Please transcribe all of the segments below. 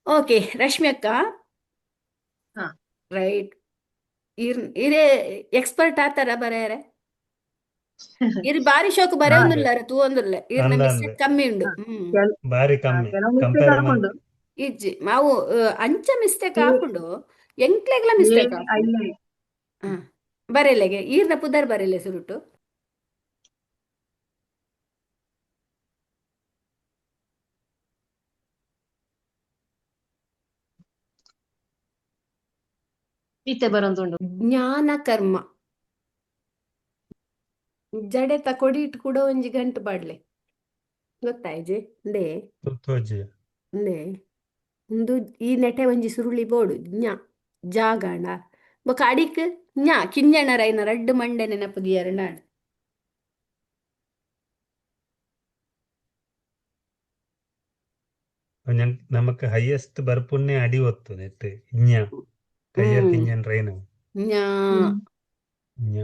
Okay Rashmi ಅಕ್ಕ. ಹಾ. Right. ಇರೇ expert ಆತಾರ ಬರೆಯರೆ. ಇರ್ ಬಾರಿ ಶೋಕು ಬರೆ ಹಾ ಅಂದೆ ಒಂದುಲ್ಲಾರ ತೂ ಒಂದುಲ್ಲ ಇರ್ನ ಅಂದ ಅಂದೆ ಮಿಸ್ಟೇಕ್ ಕಮ್ಮಿ ಉಂಡು ಹಾ. ಹ್ಮ್. ಕೆಲ್ ಬಾರಿ ಕಮ್ಮಿ ಕೆಲವು ಮಿಸ್ಟೇಕ್ ಕಂಪೇರ್ ಆಪುಂಡು. ಮಲ್ತ್ ಇಜ್ಜಿ ಮಾವು ಅಂಚ ಮಿಸ್ಟೇಕ್ ಏ ಹಾಕೊಂಡು ಎಂಕ್ಲೆಗ್ಲ ಮಿಸ್ಟೇಕ್ ಹಾಕೊಂಡು. ಅಯ್ಯೇ ಹ ಬರೆಯಲೆಗೆ ಈರ್ನ ಪುದರ್ ಬರೆಯಲೆ ಸುರುಟು. ಈತೆ ಬರೋಂದುಂಡು. ಜ್ಞಾನ ಕರ್ಮ ಜಡೆತ ಕೊಡಿ ಇಟ್ಟು ಕೂಡ ಒಂಜಿ ಗಂಟು ಪಾಡ್ಲೆ ಗೊತ್ತಾಯ್ಜಿ ಅಂದೆ. ತೋಜಿ ಅಂದೆ ಒಂದು ಈ ನೆಟೆ ಒಂಜಿ ಸುರುಳಿ ಬೋಡು ಜಾಗಂಡ ಬೊಕ ಅಡಿಕ್ ಕಿಂಜಣರ ಐನ ರಡ್ಡು ಮಂಡೆ ನೆನಪು ದಿಯರ್ ನಾಡ್. ನಮಕ್ ಹೈಯೆಸ್ಟ್ ಬರ್ಪುನ್ನೆ ಅಡಿ ಒತ್ತು ನೆಟ್ ಇഞ്ഞ ಕೈಯಲ್ಲಿ ಹ್ಮ್ ತಿಂಜನ್ ರೈನ್ ಜ್ಞಾ ಹ್ಮ್. ಇഞ്ഞ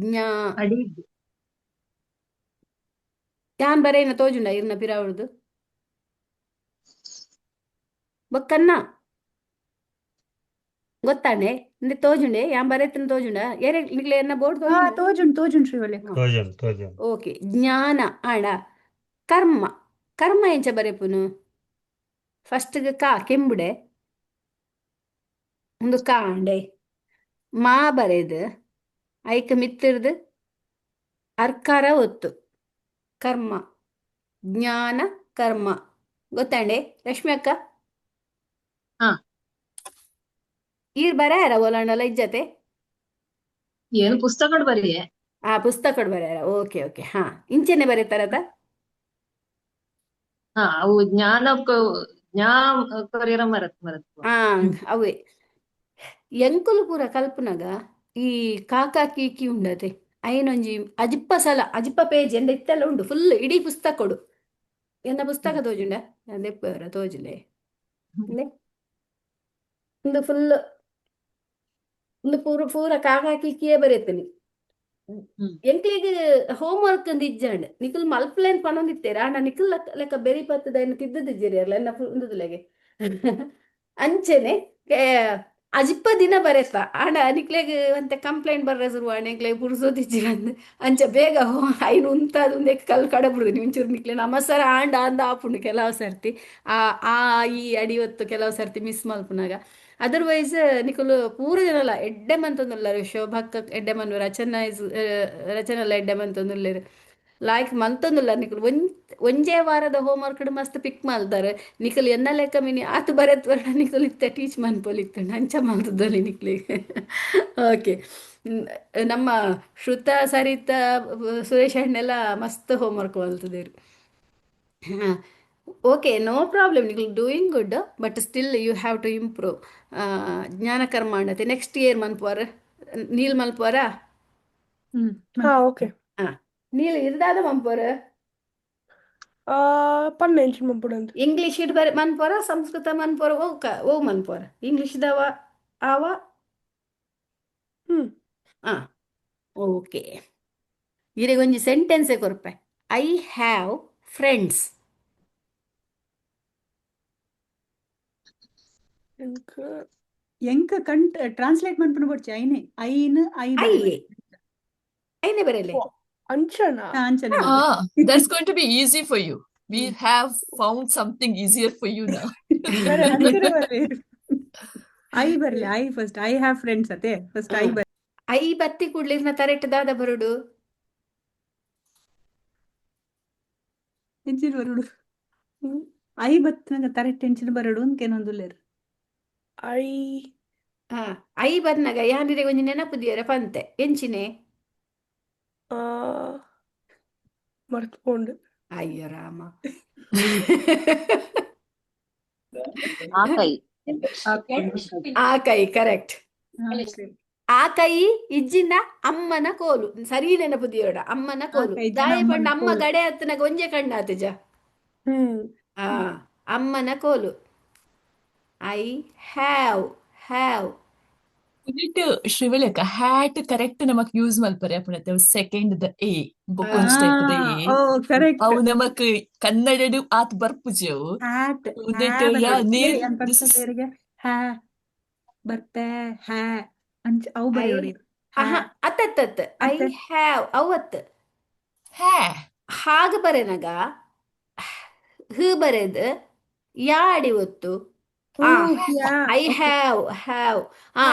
ಜ್ಞಾ ಅಡಿ ಯಾನ್ ಬರೇನ ತೋಜುಂಡ ಇರ್ನ ಪಿರಾವುಡ್ದು ಬೊಕ್ಕನ್ನ ಗೊತ್ತಾಂಡೆ ಇಂದೆ ತೋಜುಂಡೆ ಯಾನ್ ಬರೇತನ ತೋಜುಂಡ ಏರೆ ನಿಕ್ಲೆ ಎನ್ನ ಬೋರ್ಡ್ ಹಾ ತೋಜುಂಡ. ತೋಜುಂಡು ತೋಜುಂಡು ಶ್ರೀವಲ್ಯಕ್ಕ. ತೋಜನ್ ಓಕೆ ಜ್ಞಾನ ಆಂಡ ಕರ್ಮ. ಕರ್ಮ ಎಂಚ ಬರೆಪುನು ಫಸ್ಟ್ಗೆ ಕೆಂಬುಡೆ ಒಂದು ಕಾಂಡೆ ಮಾ ಬರೆದು ಐಕ್ ಮಿತ್ತಿರ್ದು ಅರ್ಕಾರ ಒತ್ತು ಕರ್ಮ ಜ್ಞಾನ ಕರ್ಮ ಗೊತ್ತಾಂಡೆ ರಶ್ಮಿ ಅಕ್ಕ. ಹಾ. ಈರ್ ಬರೆಯಾರ ಓಲಾಂಡಲ ಇಜ್ಜತೆ. ಏನು ಪುಸ್ತಕಡ್ ಬರಿಯೆ. ಆ ಪುಸ್ತಕ ಬರೆಯಾರ ಓಕೆ ಓಕೆ ಹಾ ಇಂಚೆನೆ ಬರೀತಾರದ. ಹಾ ಅವು ಜ್ಞಾ ಕೊರಿಯರ ಮರತ್ ಆ ಅವೇ ಎಂಕುಲು ಪೂರ ಕಲ್ಪನಾಗ ಈ ಕಾಕಾ ಕೀಕಿ ಉಂಡತೆ ಐನೊಂಜಿ ಅಜಿಪ್ಪ ಸಲ ಅಜಿಪ್ಪ ಪೇಜ್ ಎಂದ ಇತ್ತೆಲ್ಲ ಉಂಡು ಫುಲ್ ಇಡೀ ಪುಸ್ತಕ ಕೊಡು ಎನ್ನ ಪುಸ್ತಕ ತೋಜುಂಡ ದೆಪ್ಪವರ ತೋಜುಲೆ ಇಲ್ಲೆ ಒಂದು ಫುಲ್ ಒಂದು ಪೂರ ಪೂರ ಕಾಕಾ ಕೀಕಿಯೇ ಬರೆಯುತ್ತೇನೆ. ಹ್ಮ್. ಎಂಕ್ಲಿಗೆ ಹೋಮ್ ವರ್ಕ್ ಅಂದ್ ಇಜ್ಜಾಂಡ್ ನಿಖಲ್ ಮಲ್ಪಲೇನ್ ಪನೊಂದಿತ್ತೇರ ಆಂಡ ನಿಖಲ್ ಲೆಕ್ಕ ಬೆರಿ ಪತ್ತದ ಏನು ತಿದ್ದದಿದ್ದೀರಿ ಅಲ್ಲ ಎನ್ನ ಉಂದುದುಲೆಗೆ ಅಂಚೆನೆ ಅಜಿಪ್ಪ ದಿನ ಬರೆತ ಆಂಡ ನಿಕ್ಲೆಗ್ ಅಂತೆ ಕಂಪ್ಲೇಂಟ್ ಬರ್ರೆ ಶುರು ನಿಕ್ಲೆಗ್ ಪುರ್ಸೋದಿಜ್ಜಿರಂದ್ ಅಂಚ ಬೇಗ ಐನು ಉಂತಾದು ಒಂದೇ ಕಲ್ ಕಡಬಿಡುದು ನಿಂಚೂರು ನಿಕ್ಲೆ ನಮಸ್ಕಾರ ಆಂಡ ಅಂದ ಆಪುಂಡು ಕೆಲವು ಸರ್ತಿ ಆ ಆ ಈ ಅಡಿ ಹೊತ್ತು ಕೆಲವು ಸರ್ತಿ ಮಿಸ್ ಮಲ್ಪುನಾಗ. ಅದರ್ವೈಸ್ ನಿಕುಲು ಪೂರ ಜನಲ ಎಡ್ಡೆ ಮಂತೊಂದುಲ್ಲಾರು ಶೋಭಕ್ಕ ಎಡ್ಡೆ ಮನ್ಪು ರಚನಲ ಎಡ್ಡೆ ಮಂತೊಂದುಲ್ಲೆರ್ ಲಾಯ್ಕ್ ಮಂತೊಂದುಲ್ಲ ನಿಕುಲು ಒಂಜೇ ವಾರದ ಹೋಮ್ ವರ್ಕ್ ಮಸ್ತ್ ಪಿಕ್ ಮಲ್ತಾರೆ ನಿಕುಲು ಎನ್ನ ಲೆಕ್ಕ ಮಿನಿ ಆತು ಬರೆತ್ ಬರ್ಡ ನಿಕುಲು ಇತ್ತೆ ಟೀಚ್ ಮನ್ಪೊಲಿತ್ತಂಡು ಅಂಚ ಮಲ್ತದಲ್ಲಿ ನಿಕ್ಲಿಗೆ. ಓಕೆ ನಮ್ಮ ಶ್ರುತ ಸರಿತ ಸುರೇಶ್ ಅಣ್ಣೆಲ್ಲ ಮಸ್ತ್ ಹೋಮ್ ವರ್ಕ್ ಮಲ್ತದೇರು. ಹಾಂ ಓಕೆ ನೋ ಪ್ರಾಬ್ಲಮ್ ನಿಕುಲು doing good but still you have to improve. ಜ್ಞಾನ ಕರ್ಮ ಅಂಡತೆ ನೆಕ್ಸ್ಟ್ ಇಯರ್ ಮನ್ಪುವರ ನೀಲ್ ಮಲ್ಪುವರ. ಹ್ಮ್ ಹಾ ಓಕೆ. ಹಾಂ ನೀಲ್ ಇರ್ದಾದ ಮನ್ಪುವರ ಆ ಪನ್ನ ಎಂಚಿನ ಮಲ್ಪೊಡಂತ. ಇಂಗ್ಲೀಷ್ ಇಡ್ ಬರೆ ಮನ್ಪುವರ ಸಂಸ್ಕೃತ ಮನ್ಪುವರ ಓ ಮನ್ಪುವರ ಇಂಗ್ಲೀಷ್ದವ ಆವ. ಹ್ಮ್ ಹಾಂ ಓಕೆ ಇರೆಗ್ ಒಂಜಿ ಸೆಂಟೆನ್ಸೇ ಕೊರ್ಪೆ ಐ ಹ್ಯಾವ್ ಫ್ರೆಂಡ್ಸ್. ಎಂಕ್ ಎಂಕ ಕಂಟ್ ಟ್ರಾನ್ಸ್ಲೇಟ್ ಮನ್ಪುನ ಕೊಡ್ಚಿ ಐನೆ ಐನ್ ಐ ಐ ಬರಿಬರಿ ಐನೇ ಬರೆಯಲೆ ಓ ಅಂಚನಾ. ಅಂಚನೆ ಹಾಂ ಬರಿಬರಿ. That's going to be easy for you. We hmm have found something easier for you now. ಬರೆ ಅಂಚನೆ ಬರ್ರಿ. ಐ ಬರ್ಲಿ ಐ ಫಸ್ಟ್ ಐ ಹ್ಯಾವ್ ಫ್ರೆಂಡ್ಸ್ ಅತೆ ಫಸ್ಟ್ ಐ ಬರ್ ಐ ಬತ್ತಿ ಕೂಡ್ಲಿರ್ನ ತರೆಟ್ ದಾದ ಬರುಡು ಎಂಚಿನ ಬರುಡು ಹ್ಮ್. ಐ ಬತ್ತನಗ ತರೆಟ್ ಎಂಚಿನ ಬರಡು ಅನ್ಕೇನೊಂದುಲ್ಲೇರು. ಐ ಹಾ ಐ ಬಂದ್ನಾಗ ಯಾನಿರೆ ಒಂಜಿ ನೆನಪು ದಿಯರ ಪಂತೆ ಎಂಚಿನೆ. ಆ ಮರ್ತ್ಕೊಂಡು. ಅಯ್ಯೋ ರಾಮ. ಆ ಕೈ ಆ ಕೈ ಕರೆಕ್ಟ್. ಓಕೆ ಆ ಕೈ ಇಜ್ಜಿಂಡ ಅಮ್ಮನ ಕೋಲು ಸರಿ ನೆನಪು ದಿಯೋಡ ಅಮ್ಮನ ಆ ಕೋಲು ಕೈ ಜನ ದಾಯ ಪಂಡ ಅಮ್ಮನ ಅಮ್ಮ ಕೋಲು. ಗಡೆ ಹತ್ತನಾಗ ಒಂಜೆ ಕಣ್ಣಾತಜ. ಹ್ಮ್ ಆ ಅಮ್ಮನ ಕೋಲು I have have Unit Shrivalika hat correct namak use malpare apunate second the A bokons Ah, type the O A. Correct. ಅವು ನಮಕ್ ಕನ್ನಡಡು ಆತ್ ಬರ್ಪುಜೆವು. ಹ್ಯಾಟ್ Unit ಹ್ಯಾ yeah ಬರೆಯೋಡು near ಅಂತ this is ಬೇರೆಗೆ ಹ್ಯಾ ಬರ್ತೆ ಹ್ಯಾ ಅಂಚ ಅವು I ಬರೆಯೋಡಿ ಹ್ಯಾ aha ಅತ್ತತ್ತತ್ I ಮತ್ತೆ have ಅವತ್ ha. ಹಾಗ ಬರೆನಗ ಹ ಬರೆದು ಯಾ ಅಡಿ ಒತ್ತು ಓ ಆ ಹ್ಯಾ ಐ ಓಕೆ ಹ್ಯಾವ್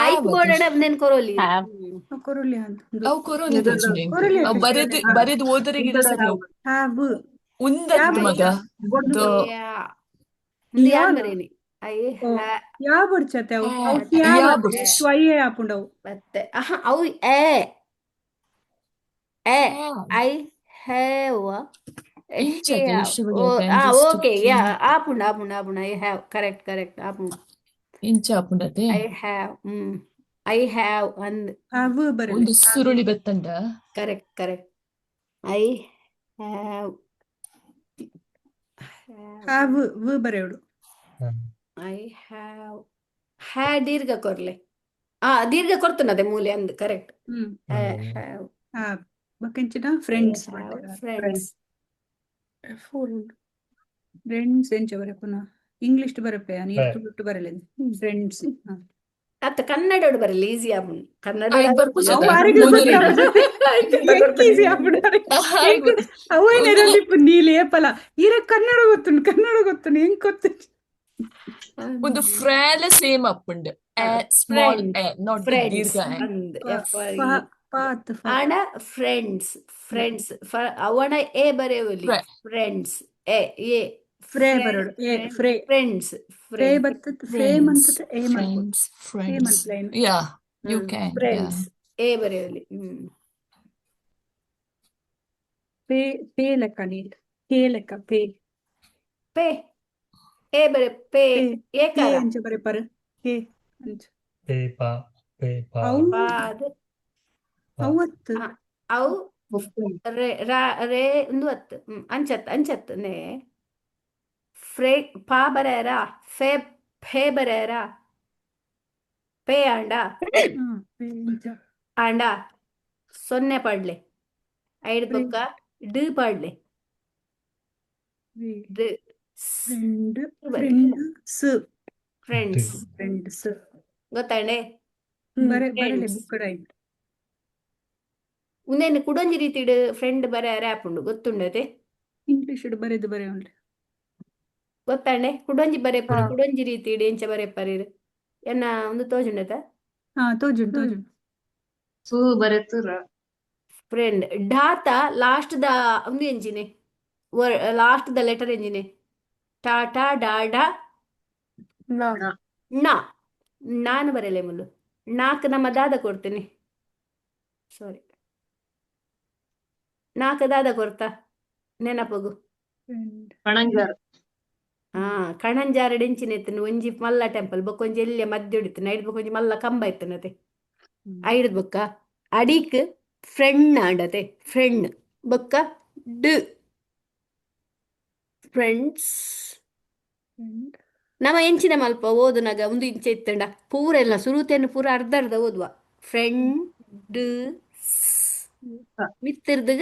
ಐಕ್ Have ಅದು. ಬೋರ್ಡ್ ನೆನ್ ಕೊರೋಲಿ have ಕೊರಲಿ ಅಂತ ಅವು ಕೊರೋನಿ ತೋಜುನೆ ಇಂಕ್. ಕೊರಲಿ ಅವು ಅಂತ ಬರೆದು ಓದರಿಗಿಡ ಸರಿ have ಅವು. ಹ್ಯಾವ್ ಯಾ ಉಂದತ್ ಮಗ. ಬರ್ಚ The ಯಾ ಮುಂದೆ ಯಾನ್ ಯಾನ ಬರೇನಿ ಐ ಓ ಹ್ಯಾ ಯಾ ಬರ್ಚತೆ ಅವು ಅವು hat ಹ್ಯಾ ಯಾ ಬರ್ತೆ ಬುಡ್ಸ್. ಸ್ವಯೇ ಹಾಪುಂಡವು ಮತ್ತೆ ಅವು ಎ Have. ಐ ಹ್ಯಾವ್ ಇಂಚತೆ ಹ್ಯಾವ್ ಓ Shrivalika I'm just okay yeah checking. ಆಪುಂಡು ಐ ಹ್ಯಾವ್ ಕರೆಕ್ಟ್ ಆಪುಂಡು ಇಂಚ ಆಪುಂಡತೆ. ಐ ಹ್ಯಾವ್ ಐ ಹ್ಯಾವ್ ಅಂದ್ ಹ್ಯಾವ್ ಬರಲಿ ಒಂದು ಸುರುಳಿ ಬತ್ತಂಡ. ಕರೆಕ್ಟ್ ಐ ಹ್ಯಾವ್ ಹ್ಯಾವ್ ಬರೆಯೋಡು ಐ ಹ್ಯಾ ದೀರ್ಘ ಕೊರ್ಲೆ ದೀರ್ಘ ಕೊರ್ತನದೆ ಮೂಲೆ ಅಂದ್ ಕರೆಕ್ಟ್ ಐ ಹ್ಯಾವ್ ಹ್ಯಾವ್ ಬಕೆಂಚಿನ ಐ ಫ್ರೆಂಡ್ಸ್ ಹ್ಯಾವ್ ಬರ್ತಾರೆ ಫ್ರೆಂಡ್ಸ್ Phone. ಫ್ರೆಂಡ್ಸ್ ಎಂಚ ಬರಪುನ ಇಂಗ್ಲಿಷ್ ಬರಪೆ ನೀರು ಬಿಟ್ಟು ಬರಲಿ ಫ್ರೆಂಡ್ಸ್ ಅತ್ತ ಕನ್ನಡೋಡು ಬರಲ್ಲ ಈಸಿ ಆಪುಂಡು ಆಯ್ತು ಕನ್ನಡ ಬರ್ಪುಜತ ಅವು ಆರೆಗೆ ಮೂದೂರಿನ. ಎಂಕ್ ಈಸಿ ಆಗ್ಬಿಡಾರೆ ಆಯ್ತು. ಅವೈನ ಒಂದು ರಂದಿಪ್ಪು ನೀಲಿ ಏಪಲ ಈರ ಕನ್ನಡ ಗೊತ್ತುಂಡು ಹೆಂಗ್ ಗೊತ್ತು ಒಂದು ಫ್ರಾಲ ಸೇಮ್ ಅಪ್ಪುಂಡು. Small friends not the friends ದೀರ್ಘ a. ಅಂದ್ ಎಫ್ ಪಾತ್ ಆಣ ಫ್ರೆಂಡ್ಸ್ ಅವಣ ಎ ಬರೆಯುವಲಿ Fra- ಫ್ರೆಂಡ್ಸ್ ಎ ಫ್ರೇ ಬರೋಡು ಫ್ರೇ ಫ್ರೆಂಡ್ಸ್ ಫ್ರೇ ಬರ್ತದ ಫ್ರೇಮ್ friends, ಅಂತದ ಏ ಮಾಡ್ಬೋದು ಫ್ರೇಮ್ friends. ಅಂತ Yeah, you can. Yeah. Friends ಎ ಬರೆಯುವಲಿ ಪೇ ಪೇ ಲೆಕ್ಕ ನೀಟ್ ಪೇ ಲೆಕ್ಕ ಪೇ ಪೇ ಎ ಬರೆ ಪೇ ಪೇ ಪೇ ಏಕಾರ ಅಂಚ ಬರೆ ಪರ ಪೇ ಅಂಚ ಪೇಪಾ ಪೇಪಾ ಅವು ಪಾದ್ ಅವತ್ತು ಅವು ರೇ ಒಂದು ಅತ್ತು ಅಂಚತ್ ನೇ ಫ್ರೇ ಪಾ ಬರೆಯರ ಫೇ ಬರೆಯರ ಪೇ ಆಂಡ ಪೇ ಅಂಚ ಆಂಡ ಸೊನ್ನೆ ಪಾಡ್ಲೆ ಐಡ್ ಫ್ರೇ ಪಕ್ಕ ಡ್ ಪಾಡ್ಲೆ ಡ್ ಫ್ರೆಂಡ್ ಬರೆ ಫ್ರೆಂಡ್ಸ್ ಫ್ರೆಂಡ್ಸ್ ಫ್ರೆಂಡ್ಸ್ ಗೊತ್ತಾಂಡೆ ಬರಲೆ ಫ್ರೆಂಡ್ಸ್ ಬುಕ್ಕಡ ಉಂದೇನು ಕುಡೊಂಜಿ ರೀತಿಡ್ ಫ್ರೆಂಡ್ ಬರೆ ಆ್ಯಪ್ ಉಂಡು ಗೊತ್ತುಂಡತೆ ಇಂಗ್ಲಿಷ್ ಬರೆದು ಬರೆ ಉಂಟು ಗೊತ್ತಾಂಡೆ ಕುಡೊಂಜಿ ಬರೆಪುನ ಕುಡೊಂಜಿ ರೀತಿಡ್ ಎಂಚ ಬರೆಪರಿರ್ ಎನ್ನ ಒಂದು ತೋಜುಂಡತ ತೋಜುಂಡು ಸೂ ಬರೆತುರ ಫ್ರೆಂಡ್ ಡಾತ ಲಾಸ್ಟ್ ದ ಒಂದು ಎಂಜಿನೆ ಲಾಸ್ಟ್ ದ ಲೆಟರ್ ಎಂಜಿನೆ ಟಾಟಾ ಡಾಡಾ No. ನಾ ನಾನು ಬರಲೆ ಮುಲ್ಲು ನಾಲ್ಕು ನಮ್ಮ ದಾದ ಕೊಡ್ತೀನಿ ಸಾರಿ ನಾಲ್ಕು ದಾದ ಕೊಡ್ತಾ ನೆನಪಗು ಪಣಂಜಾರ್ ಕಣಂಜಾರಡು ಎಂಚಿನ ಎತ್ತನು ಒಂಜಿ ಮಲ್ಲ ಟೆಂಪಲ್ ಬೊಕ್ಕೊಂಜಿ ಎಲ್ಲಿಯ ಮದ್ಯ ಹೊಡಿತನ ಐಡ್ ಬೊಕ್ಕೊಂಜಿ ಮಲ್ಲ ಕಂಬ ಎತ್ತನತೆ ಐಡ್ ಬೊಕ್ಕ ಅಡಿಕ್ ಫ್ರೆಂಡ್ ಆಂಡತೆ ಫ್ರೆಂಡ್ ಬೊಕ್ಕ ಡ್ ಫ್ರೆಂಡ್ಸ್ ನಮ್ಮ ಎಂಚಿನ ಮಲ್ಪ ಓದುನಾಗ ಒಂದು ಇಂಚ ಇತ್ತಂಡ ಪೂರ ಎಲ್ಲ ಸುರುತೆಯನ್ನು ಪೂರ ಅರ್ಧ ಓದುವ ಫ್ರೆಂಡ್ ಮಿತ್ತಿರ್ದಾಗ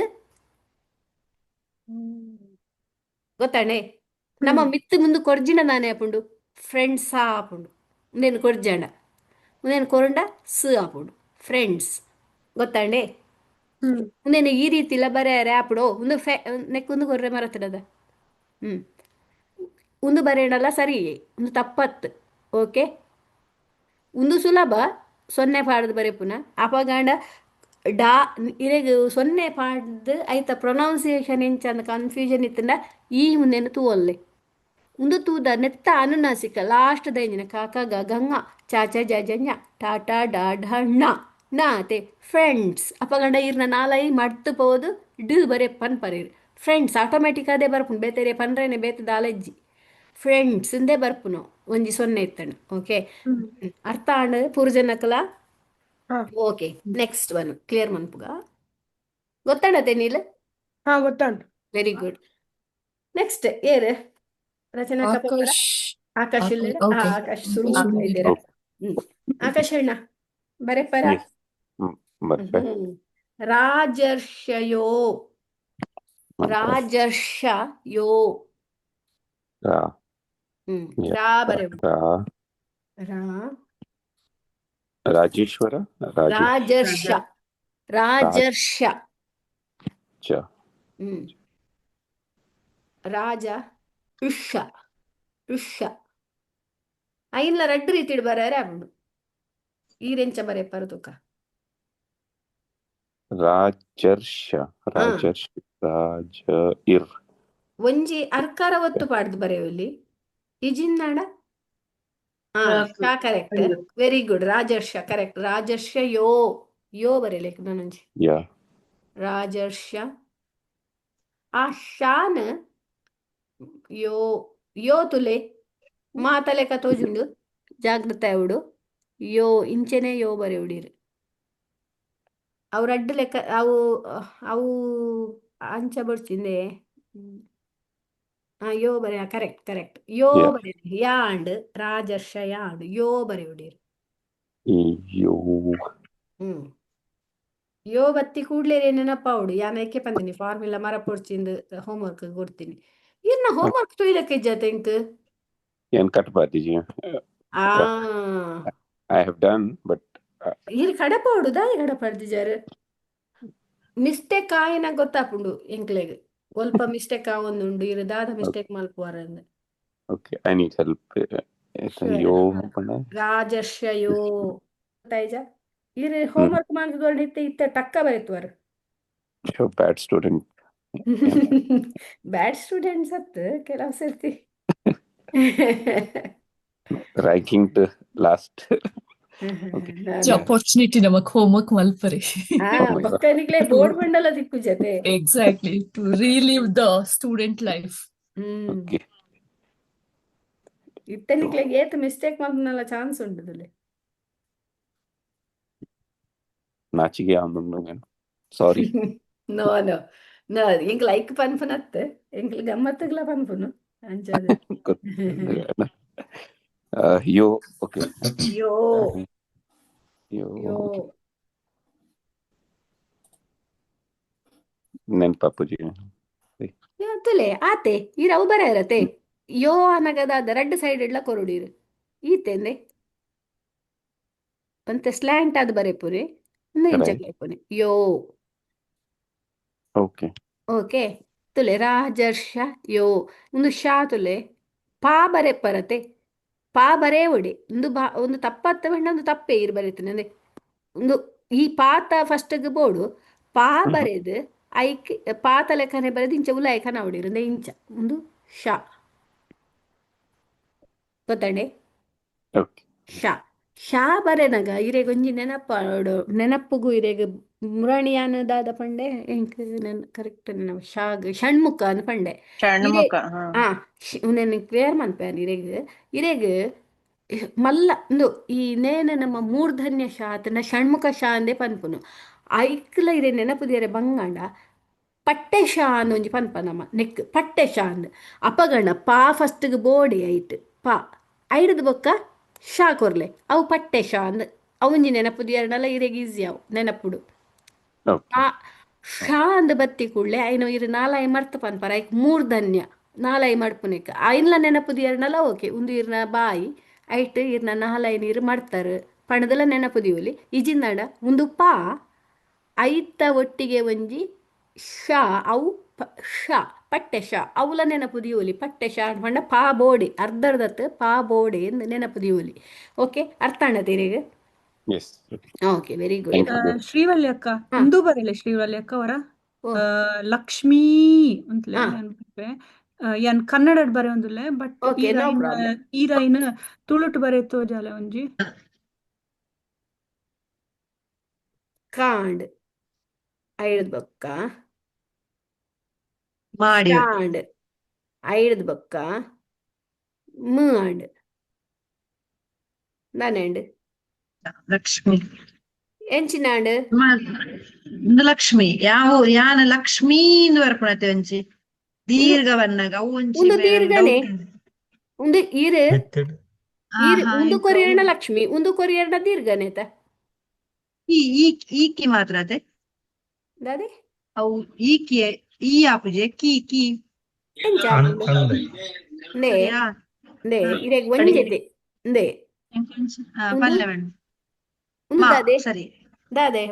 ಗೊತ್ತಾಣೆ ನಮ್ಮ ಮಿತ್ತು ಮುಂದೆ ಕೊರ್ಜಿನ ನಾನೇ ಆಪುಂಡು ಫ್ರೆಂಡ್ಸ್ ಆಪುಂಡು నేను కొర్జాండ నేను కొరంಡ ಸ ಆಪುಂಡು ಫ್ರೆಂಡ್ಸ್ ಗೊತ್ತಾಂಡೆ నేను ಈ ರೀತಿ ಇಲ್ಲ ಬರೆಯರೆ ಆಪುಡು ಒಂದು ನೆಕ್ಕೊಂದು ಕೊರ್ರೆ ಮರತಡದ ಒಂದು ಬರೆಯಣಲ್ಲ ಸರಿ ಒಂದು ತಪ್ಪತ್ತು ಓಕೆ ಒಂದು ಸುಲಭ ಸೊನ್ನೆ ಪಾಡ್ದು ಬರೆಪುನ ಅಪಗಾಂಡ ಡಾ ಇರೆಗ್ ಸೊನ್ನೆ ಪಾಡ್ದು ಐತ ಪ್ರೊನೌನ್ಸಿಯೇಷನ್ ಎಂಚಂದ ಕನ್ಫ್ಯೂಷನ್ ಇತ್ತಂಡ ಈ ಮುಂದೆನು ತೂವಲ್ಲೆ ಒಂದು ತೂದ ನೆತ್ತ ಅನುನಾಸಿಕ ಲಾಸ್ಟ್ ದೈಂಜಿನ ಕಾಕ ಗಂಗ ಚಾಚ ಜಜಂಜ ಟಾಟಾ ಡಾಢಣ್ಣ ನಾತೆ ಫ್ರೆಂಡ್ಸ್ ಅಪಗಂಡ ಇರ್ನ ನಾಲೈ ಮಡ್ತು ಪೋದು ಡ್ ಬರೆ ಪನ್ ಪರೀರ್ ಫ್ರೆಂಡ್ಸ್ ಆಟೋಮೆಟಿಕ್ ಅದೇ ಬರ್ಪುನು ಬೇತೆರೆ ಪನ್ರೇನೆ ಬೇತದ ಅಲೆಜ್ಜಿ ಫ್ರೆಂಡ್ಸ್ ಇಂದೇ ಬರ್ಪುನು ಒಂಜಿ ಸೊನ್ನೆ ಇತ್ತಂಡು ಓಕೆ ಅರ್ಥ ಆಂಡ್ ಪೂರ್ಜನಕಲ ಓಕೆ ನೆಕ್ಸ್ಟ್ ಒನ್ ಕ್ಲಿಯರ್ ಮನ್ಪುಗ ಗೊತ್ತಾಡತೆ ನೀಲ್ ಗೊತ್ತಾಂಡು ವೆರಿ ಗುಡ್ ನೆಕ್ಸ್ಟ್ ಏರ್ ರಚನಾ ಕಪೂರ ಆಕಾಶ್ ಆಕಾಶ್ ಇಲ್ಲ okay. ಆಕಾಶ್ ಶುರು ಮಾಡ್ತಾ ಇದ್ದೀರಾ ಆಕಾಶ್ ಅಣ್ಣ ಬರೆಪರ Yes. ಬರ್ಪೆ. ರಾಜರ್ಷಯೋ ಬರ್ಪೆ. ರಾಜರ್ಷಯೋ ರಾ. ರಾ ಬರೆ ರಾ. ರಾ ರಾಜೇಶ್ವರ. ರಾಜರ್ಷ ರಾಜರ್ಷ ರಾಜ. ರಾಜ ಋಷ ಋಷ ಐನ್ಲ ರಡ್ಡು ರೀತಿಡ್ ಬರಾರೆ ಅವನು ಈರೆಂಚ ಬರೆ ಪರತುಕ ರಾಜರ್ಷ. ರಾಜರ್ಷ. ರಾಜ ಇರ್. ಒಂಜಿ ಅರ್ಕಾರ ಒತ್ತು ಪಾಡ್ದು ಬರೆಯುವಲ್ಲಿ ಇಜಿಂದಾಡ ಶಾ correct very good Rajarsh correct Rajarsh ಯೋ ಯೋ ಬರೆಯಲಿಕ್ಕೆ ನಾನೊಂಜಿ ಯಾ. ರಾಜರ್ಷ ಆ ಶಾನ್ ಯೋ ಯೋ ತುಲೆ ಮಾತಲೆಕ ತೋಜುಂಡು ಜಾಗ್ರತೆ ಅವಡು ಯೋ ಇಂಚೆನೆ ಯೋ ಬರೆಯುಡಿರು ಅವು ರಡ್ಡು ಲೆಕ್ಕ ಅವು ಅವು ಅಂಚ ಬಡ್ಚಿಂದೆ ಯೋ ಬರೆಯ ಕರೆಕ್ಟ್ ಕರೆಕ್ಟ್ ಯೋ Yeah. ಬರೆಯ ಯಾಂಡ್ ರಾಜರ್ಷ ಯಾಂಡ್ ಯೋ ಬರೆಯುಡಿರು ಯೋ. ಯೋ ಬತ್ತಿ ಕೂಡ್ಲೇ ನೆನಪಾವುಡು ಯಾನಕ್ಕೆ ಪಂದಿನಿ ಫಾರ್ಮುಲಾ ಮರ ಪೊಡ್ಚಿಂದು ಹೋಮ್ವರ್ಕ್ ಕೊಡ್ತೀನಿ ಇನ್ನ ಹೋಮ್ವರ್ಕ್ ತೊಯ್ಲಕ್ಕೆ ಜತೆಂಕ್ ಏನ್ ಕಟ್ಪಾತಿಜಿ. ಆ I have done, but ಇರು ಕಡಪಾವುಡು ದಾಯಿ ಕಡಪಾಡ್ದಿಜಾರು ಮಿಸ್ಟೇಕ್ ಆಯ್ನ ಗೊತ್ತಾಪುಂಡು ಎಂಕ್ಲೆಗ್ ಒಲ್ಪ ಮಿಸ್ಟೇಕ್ ಆವೊಂದುಂಡು ಇರು ದಾದ ಮಿಸ್ಟೇಕ್ ಮಲ್ಪುವಾರ okay, I need help. ಯೋ ಪಂಡ. ರಾಜರ್ಷ ಯೋ ತೈಜ ಇರು ಹೋಮ್ವರ್ಕ್ ಮಾಡಿದೊಳ್ಳೆ ಇತ್ತೆ ಟಕ್ಕ ಬರೆಯುವರು So bad student. Bad students ಹತ್ತು ಕೆಲವು ಸರ್ತಿ Ranking to last. opportunity ನಮಕ್ homework ಮಲ್ಪರೆ. Oh my God. ಪಕ್ಕನಿಗ್ಲೇ ಬೋರ್ಡ್ ಬಂಡಲ ದಿಕ್ಕು ಜತೆ Exactly, to relive the student life. Okay. ಇತ್ತನಿಗ್ಲೇ ಏತ್ ಮಿಸ್ಟೇಕ್ ಮಾಡ್ನಲ್ಲ ಚಾನ್ಸ್ ಉಂಟುದಲ್ಲಿ ನಾಚಿಗೆ ಆಂದುಂಡು ನಾನು. Sorry. ನೋ ನೋ ನೋ ಎಂಕ್ ಲೈಕ್ ಪನ್ಪುನತ್ತೆ ಎಂಕ್ ಗಮ್ಮತ್ತುಗ್ಲ ಪನ್ಪುನು ಅಂಚದು ಯೋ. Okay. ಯೋ ಯೋ. ಯೋ ನೆನ್ಪಾಪುಜಿ. ತುಲೆ ಆತೆ ಈ ರವು ಬರ ಇರತ್ತೆ ಯೋ ಅನ್ನಗದಾದ ರಡ್ಡು ಸೈಡ್ ಇಡ್ಲ ಕೊರುಡೀರು ಈತೆಂದೆ ಅಂತೆ ಸ್ಲ್ಯಾಂಟ್ ಆದ್ ಬರೆಪುರಿ ಒಂದು ಇಂಚಕ್ಲೆಪುನಿ ಯೋ Okay. ಓಕೆ ತುಲೆ ರಾಜರ್ಷ ಯೋ ಒಂದು ಶಾ ತುಲೆ ಪಾ ಬರೆ ಪರತೆ ಪಾ ಬರೇ ಒಡಿ ಒಂದು ತಪ್ಪತ್ತ ಬೇಡ ಒಂದು ತಪ್ಪೇ ಇರು ಬರೀತೀನಿ ಅಂದ್ರೆ ಒಂದು ಈ ಪಾತ ಫಸ್ಟ್ಗೆ ಬೋಡು ಪಾ ಬರೆದು ಐಕ್ ಪಾತ ಲೆಕ್ಕನೆ ಬರೆದು ಇಂಚ ಉಲಾಯ್ಕನ ಹೊಡಿರು ಅಂದ್ರೆ ಇಂಚ ಒಂದು ಶಾ ಗೊತ್ತಂಡೆ Okay. ಶಾ ಶಾ ಬರೆನಗ ಇರೆಗ್ ಒಂಜಿ ನೆನಪುಗು ಇರೆಗ್ ಮುರಣಿಯಾನದಾದ ಪಂಡೆ ಎಂಕ್ ಕರೆಕ್ಟ್ ನೆನಪು ಶಾಗ್ ಷಣ್ಮುಖ ಅನ್ ಪಂಡೆ ಷಣ್ಮುಖ ನೆನ್ ಕ್ಲಿಯರ್ ಮನ್ಪೇನ್ ಇರೆಗ್ ಮಲ್ಲ ಒಂದು ಈ ನೇನ ನಮ್ಮ ಮೂರ್ಧನ್ಯ ಶಾ ಅತನ ಷಣ್ಮುಖ ಶಾ ಅಂದೆ ಪನ್ಪುನು ಐಕ್ಲ ಇರೆ ನೆನಪುದಿಯರೆ ಬಂಗಾಂಡ ಪಟ್ಟೆ ಶಾ ಅನ್ನೊಂಜಿ ಪನ್ಪ ನಮ್ಮ ನೆಕ್ ಪಟ್ಟೆ ಶಾ ಅಂದ್ ಅಪಗಣ ಪಾ ಫಸ್ಟ್ಗೆ ಬೋಡಿ ಐಟ್ ಪಾ ಐಡದ್ ಬೊಕ್ಕ ಶಾ ಕೊರ್ಲೆ ಅವು ಪಟ್ಟೆ ಶಾ ಅಂದ್ ಅವಂಜಿ ನೆನಪುದಿಯರನಲ್ಲ ಇರೆಗ್ ಈಸಿ ಅವು ನೆನಪುಡು Okay. ಆ ಶಾ ಅಂದ್ ಬತ್ತಿ ಕೂಡ್ಲೆ ಐನು ಇರು ನಾಲಾಯಿ ಮರ್ತ ಪನ್ಪರ ಐಕ್ ಮೂರ್ಧನ್ಯ ನಾಲಾಯಿ ಮಡ್ಪುನಿಕ್ ಐನ್ಲ ನೆನಪುದಿಯರನಲ್ಲ ಓಕೆ ಒಂದು ಇರ್ನ ಬಾಯಿ ಐಟ್ ಇರ್ನ ನಾಲಾಯಿ ನೀರು ಮಾಡ್ತಾರೆ ಪಣದಲ್ಲ ನೆನಪುದಿಯೋಲಿ ಇಜಿಂದಾಡ ಒಂದು ಪಾ ಐತ ಒಟ್ಟಿಗೆ ಒಂಜಿ ಶಾ ಅವು ಶಾ ಪಟ್ಟೆ ಶಾ ಅವಲ ನೆನಪುದಿಯೋಲಿ ಪಟ್ಟೆ ಶಾ ಅನ್ಕೊಂಡ ಪಾ ಬೋಡಿ ಅರ್ಧರ್ಧತ್ ಪಾ ಬೋಡಿ ಎಂದು ನೆನಪುದಿಯೋಲಿ ಓಕೆ ಅರ್ಥ ಅಣ್ಣತೀರಿಗೆ Yes. Okay. Okay very good Thank you. ಶ್ರೀವಲ್ಯ ಅಕ್ಕ ಹಾ. ಒಂದು ಬರಲ್ಲ ಶ್ರೀವಲ್ಯ ಅಕ್ಕ ಅವರ ಓ. ಲಕ್ಷ್ಮೀ ಅಂತಲೇ ಹಾ. ನೆನ್ಪೆ ಯಾನ್ ಕನ್ನಡ ಬರೆ ಒಂದುಲ್ಲೆ ಬಟ್ Okay, no problem. ಈರೈನ ತುಳುಟು ಬರೆ ತೋಜಾಲ ಒಂಜಿ ಕಾಂಡ್ ಐಡದ್ ಬೊಕ್ಕ ಮಾಡಿ ಶಾಂಡ್ ಐಡದ್ ಬೊಕ್ಕ ಮಾಂಡ್ ದಾನೆಂಡ್ ಲಕ್ಷ್ಮಿ ಎಂಚಿನಾಂಡ್ ಇಂದು ಲಕ್ಷ್ಮಿ ಯಾನ ಲಕ್ಷ್ಮೀ ಇಂದು ಬರ್ಪಣತೆ ಒಂಜಿ ದೀರ್ಘ ಬನ್ನಗ ಅವು ಒಂಜಿ ಒಂದು ದೀರ್ಘನೆ ಒಂದು ಇರು ಮೆಥಡ್ ಒಂದು ಕೊರಿಯರ್ನ ಲಕ್ಷ್ಮಿ ಒಂದು ಕೊರಿಯರ್ನ ದೀರ್ಘನೇತ ಈಕಿ ಮಾತ್ರ ಅದೇ ದಾದಿ ಅವು ಈಕಿ ಈ ಆಪುಜೆ ಕೀ ಎಂಚ ಅನ್ ಆಪುಂಡು ಅಂದೆ ನೇ ಸರಿಯಾ ನೇ ಹಾ ಇರೆಗ್ ಅಡಿಗೆ ಒಂಜೆತೆ ನೇ ಉಂದು ಪಲ್ಯ ಬೇಡ ಉಂದು ಮಾ ದಾದೆ ಸರಿ ದಾದೆ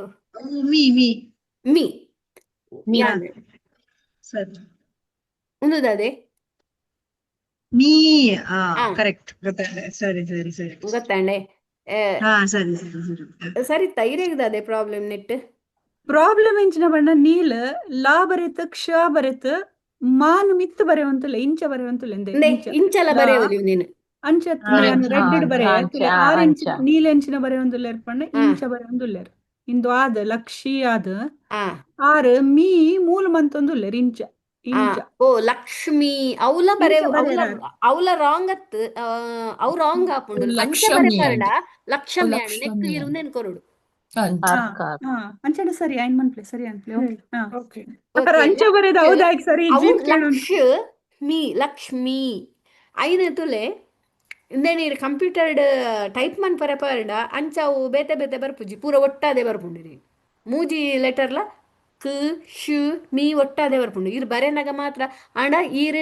ಮೀ ಮೀ ಹಾ ಯಾನ್ ಸರಿ ಉಂದು ದಾದೆ ಮೀ ಹಾ ಆ ಕರೆಕ್ಟ್ ಗೊತ್ತಾಗಿದೆ ಸರಿ ಗೊತ್ತಾಂಡೆ ಹಾ ಸರಿ ಸರಿತಾ ಇರೆಗ್ ದಾದೆ ಪ್ರಾಬ್ಲಮ್ ನೆಟ್ ಪ್ರಾಬ್ಲಮ್ ಎಂಚಿನ ಬಣ್ಣ ನೀಲ್ ಲಾ ಬರೆತ ಕ್ಷ ಬರೆತ ಮಾನ್ ಮಿತ್ ಬರೆಯುವಂತಲ್ಲ ಇಂಚ ಬರೆಯುವಂತಲ್ಲ ಎಂದೆ ನೇ ಇಂಚ ಇಂಚಲ ಲಾ ಬರೆಯೋಲಿ ನೀನು ಅಂಚ ಯಾನ್ ರೆಡ್ ಬರೆ ತುಲೆ ಅಂಚ ಆರೆಂಚ್ ನೀಲೆಂಚಿನ ಬರೆಯೊಂದುಲ್ಲೆರ್ ಪಂಡ ಆ ಇಂಚ ಬರೆಯೊಂದುಲ್ಲೆರ್ ಇಂದು ಆದ್ ಲಕ್ಷಿ ಆದ್ ಆ ಆರ್ ಮೀ ಮೂಲ್ ಮಂತೊಂದುಲ್ಲೆರ್ ಇಂಚ ಆ ಇಂಚ ಓ ಲಕ್ಷ್ಮಿ ಅವಲ ಬರೆ ಇಂಚ ಅವಲ ಬರೆಯರ ಅವಲ ರಾಂಗ್ ಅತ್ ಅವು ರಾಂಗ್ ಆಪುಂಡು ಅಂಚ ಬರೆ ಲಕ್ಷಮಿ ಪರ್ಡ ಅಂಡ್ ಲಕ್ಷಮಿ ಆಂಡ್ ನೆಕ್ ಲಕ್ಷಮಿ ಅಂಡ್ ಇರುಂದೆನ್ ಕೊರಡು ಅಂಚ ಹಾ ಅರ್ಕ ಹಾ ಅಂಚಡ ಸರಿ ಐನ್ ಮನ್ಪ್ಲೆ ಸರಿ ಅನ್ಪ್ಲೆ ಓಕೆ ಹಾ ಓಕೆ ಅಕರ ಓಕೆ ಅಂಚ ಬರೆದ ಹೌದಾಯ್ತು ಸರಿ ಅವು ಜೀಪ್ ಕೇಳೋಣ ಲಕ್ಷ್ಮಿ ಐನ ತುಲೆ ಇಂದೆ ನೀರು ಕಂಪ್ಯೂಟರ್ಡ್ ಟೈಪ್ ಮನ್ ಪರ್ಡ ಅಂಚ ಅವು ಬೇತೆ ಬೇತೆ ಬರ್ಪುಜಿ ಪೂರ ಒಟ್ಟಾದೆ ಬರ್ಪುಂಡು ಮೂಜಿ ಲೆಟರ್ಲ ಕ್ ಶು ಮೀ ಒಟ್ಟಾದೆ ಬರ್ಪುಂಡು ಇರು ಬರೆನಾಗ ಮಾತ್ರ ಆಂಡ ಈರು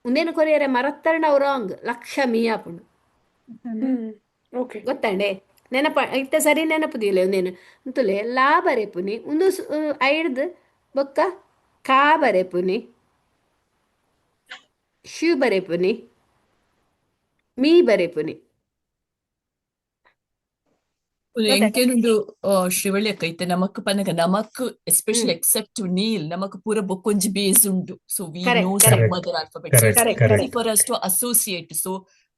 ಉಂದೇನು ಕೊರಿಯರೆ ಮರತ್ತರ್ಣ ಅವು ರಾಂಗ್ ಲಕ್ಷಮಿ ಆಪುಂಡು ಓಕೆ ಗೊತ್ತಾಂಡೆ ನೆನಪ ಇತ್ತ ಸರಿ ನೆನಪುದಿಲ್ಲ ಒಂದೇನು ಅಂತುಲೆ ಲಾ ಬರೆಪುನಿ ಒಂದು ಐಡ್ದು ಬೊಕ್ಕ ಕಾ ಬರೆಪುನಿ ಶು ಬರೆಪುನಿ ಮೀ ಬರೆಪುನಿ ಗೊತ್ತಾಯ್ತಾ ಎಂಕೆನುಂಡು ಶ್ರೀವಳ್ಳಿ ಅಕ್ಕ ಇತ್ತೆ ನಮಕ್ ಪನ್ನಗ ನಮಕ್ ಎಸ್ಪೆಷಲಿ ಎಕ್ಸೆಪ್ಟ್ ನೀಲ್ ನಮಕ್ ಪೂರ ಬೊಕ್ಕೊಂಜಿ ಬೇಸ್ ಉಂಡು so we know correct some correct correct other alphabet so it's correct correct easy correct for us to associate so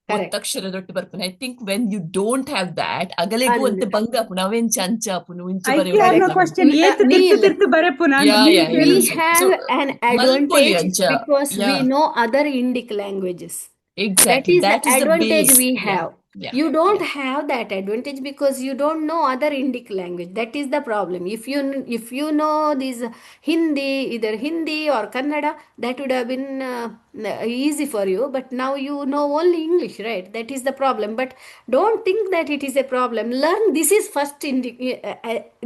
correct ಒತ್ತಕ್ಷರದೊಟ್ಟು ಬರ್ಪುನೆ I think when you don't have that ಅಗಲೆಗೂ ಅಂದ್ ಒಂತೆ ಬಂಗ ಆಪುನು ಅವೆಂಚ ಅಂಚ ಆಪುನು ಇಂಚ ಐಕೆ ಬರೆಯೋಡು ಅನ್ನೋ ಕರೆಕ್ಟ್ ನಮಗೆ ಕ್ವಶನ್ ಏತ್ ತಿರ್ತು ನೀಲ್ ತಿರ್ತು ಬರೆಪುನ ಅಂತ ಯಾ ನೀಲ್ ಯಾ we ಕೇಳುದು ಸೊ have an ಮಲ್ಪೊಲಿ advantage ಅಂಚ because we yeah know other Indic languages. That exactly is the that is the advantage base we yeah have. Yeah You don't yeah have that advantage because you don't know other Indic language. That is the problem. If you know this Hindi, either Hindi or Kannada, that would have been easy for you. But now you know only English, right? That is the problem. But don't think that it is a problem. Learn this is first Indic,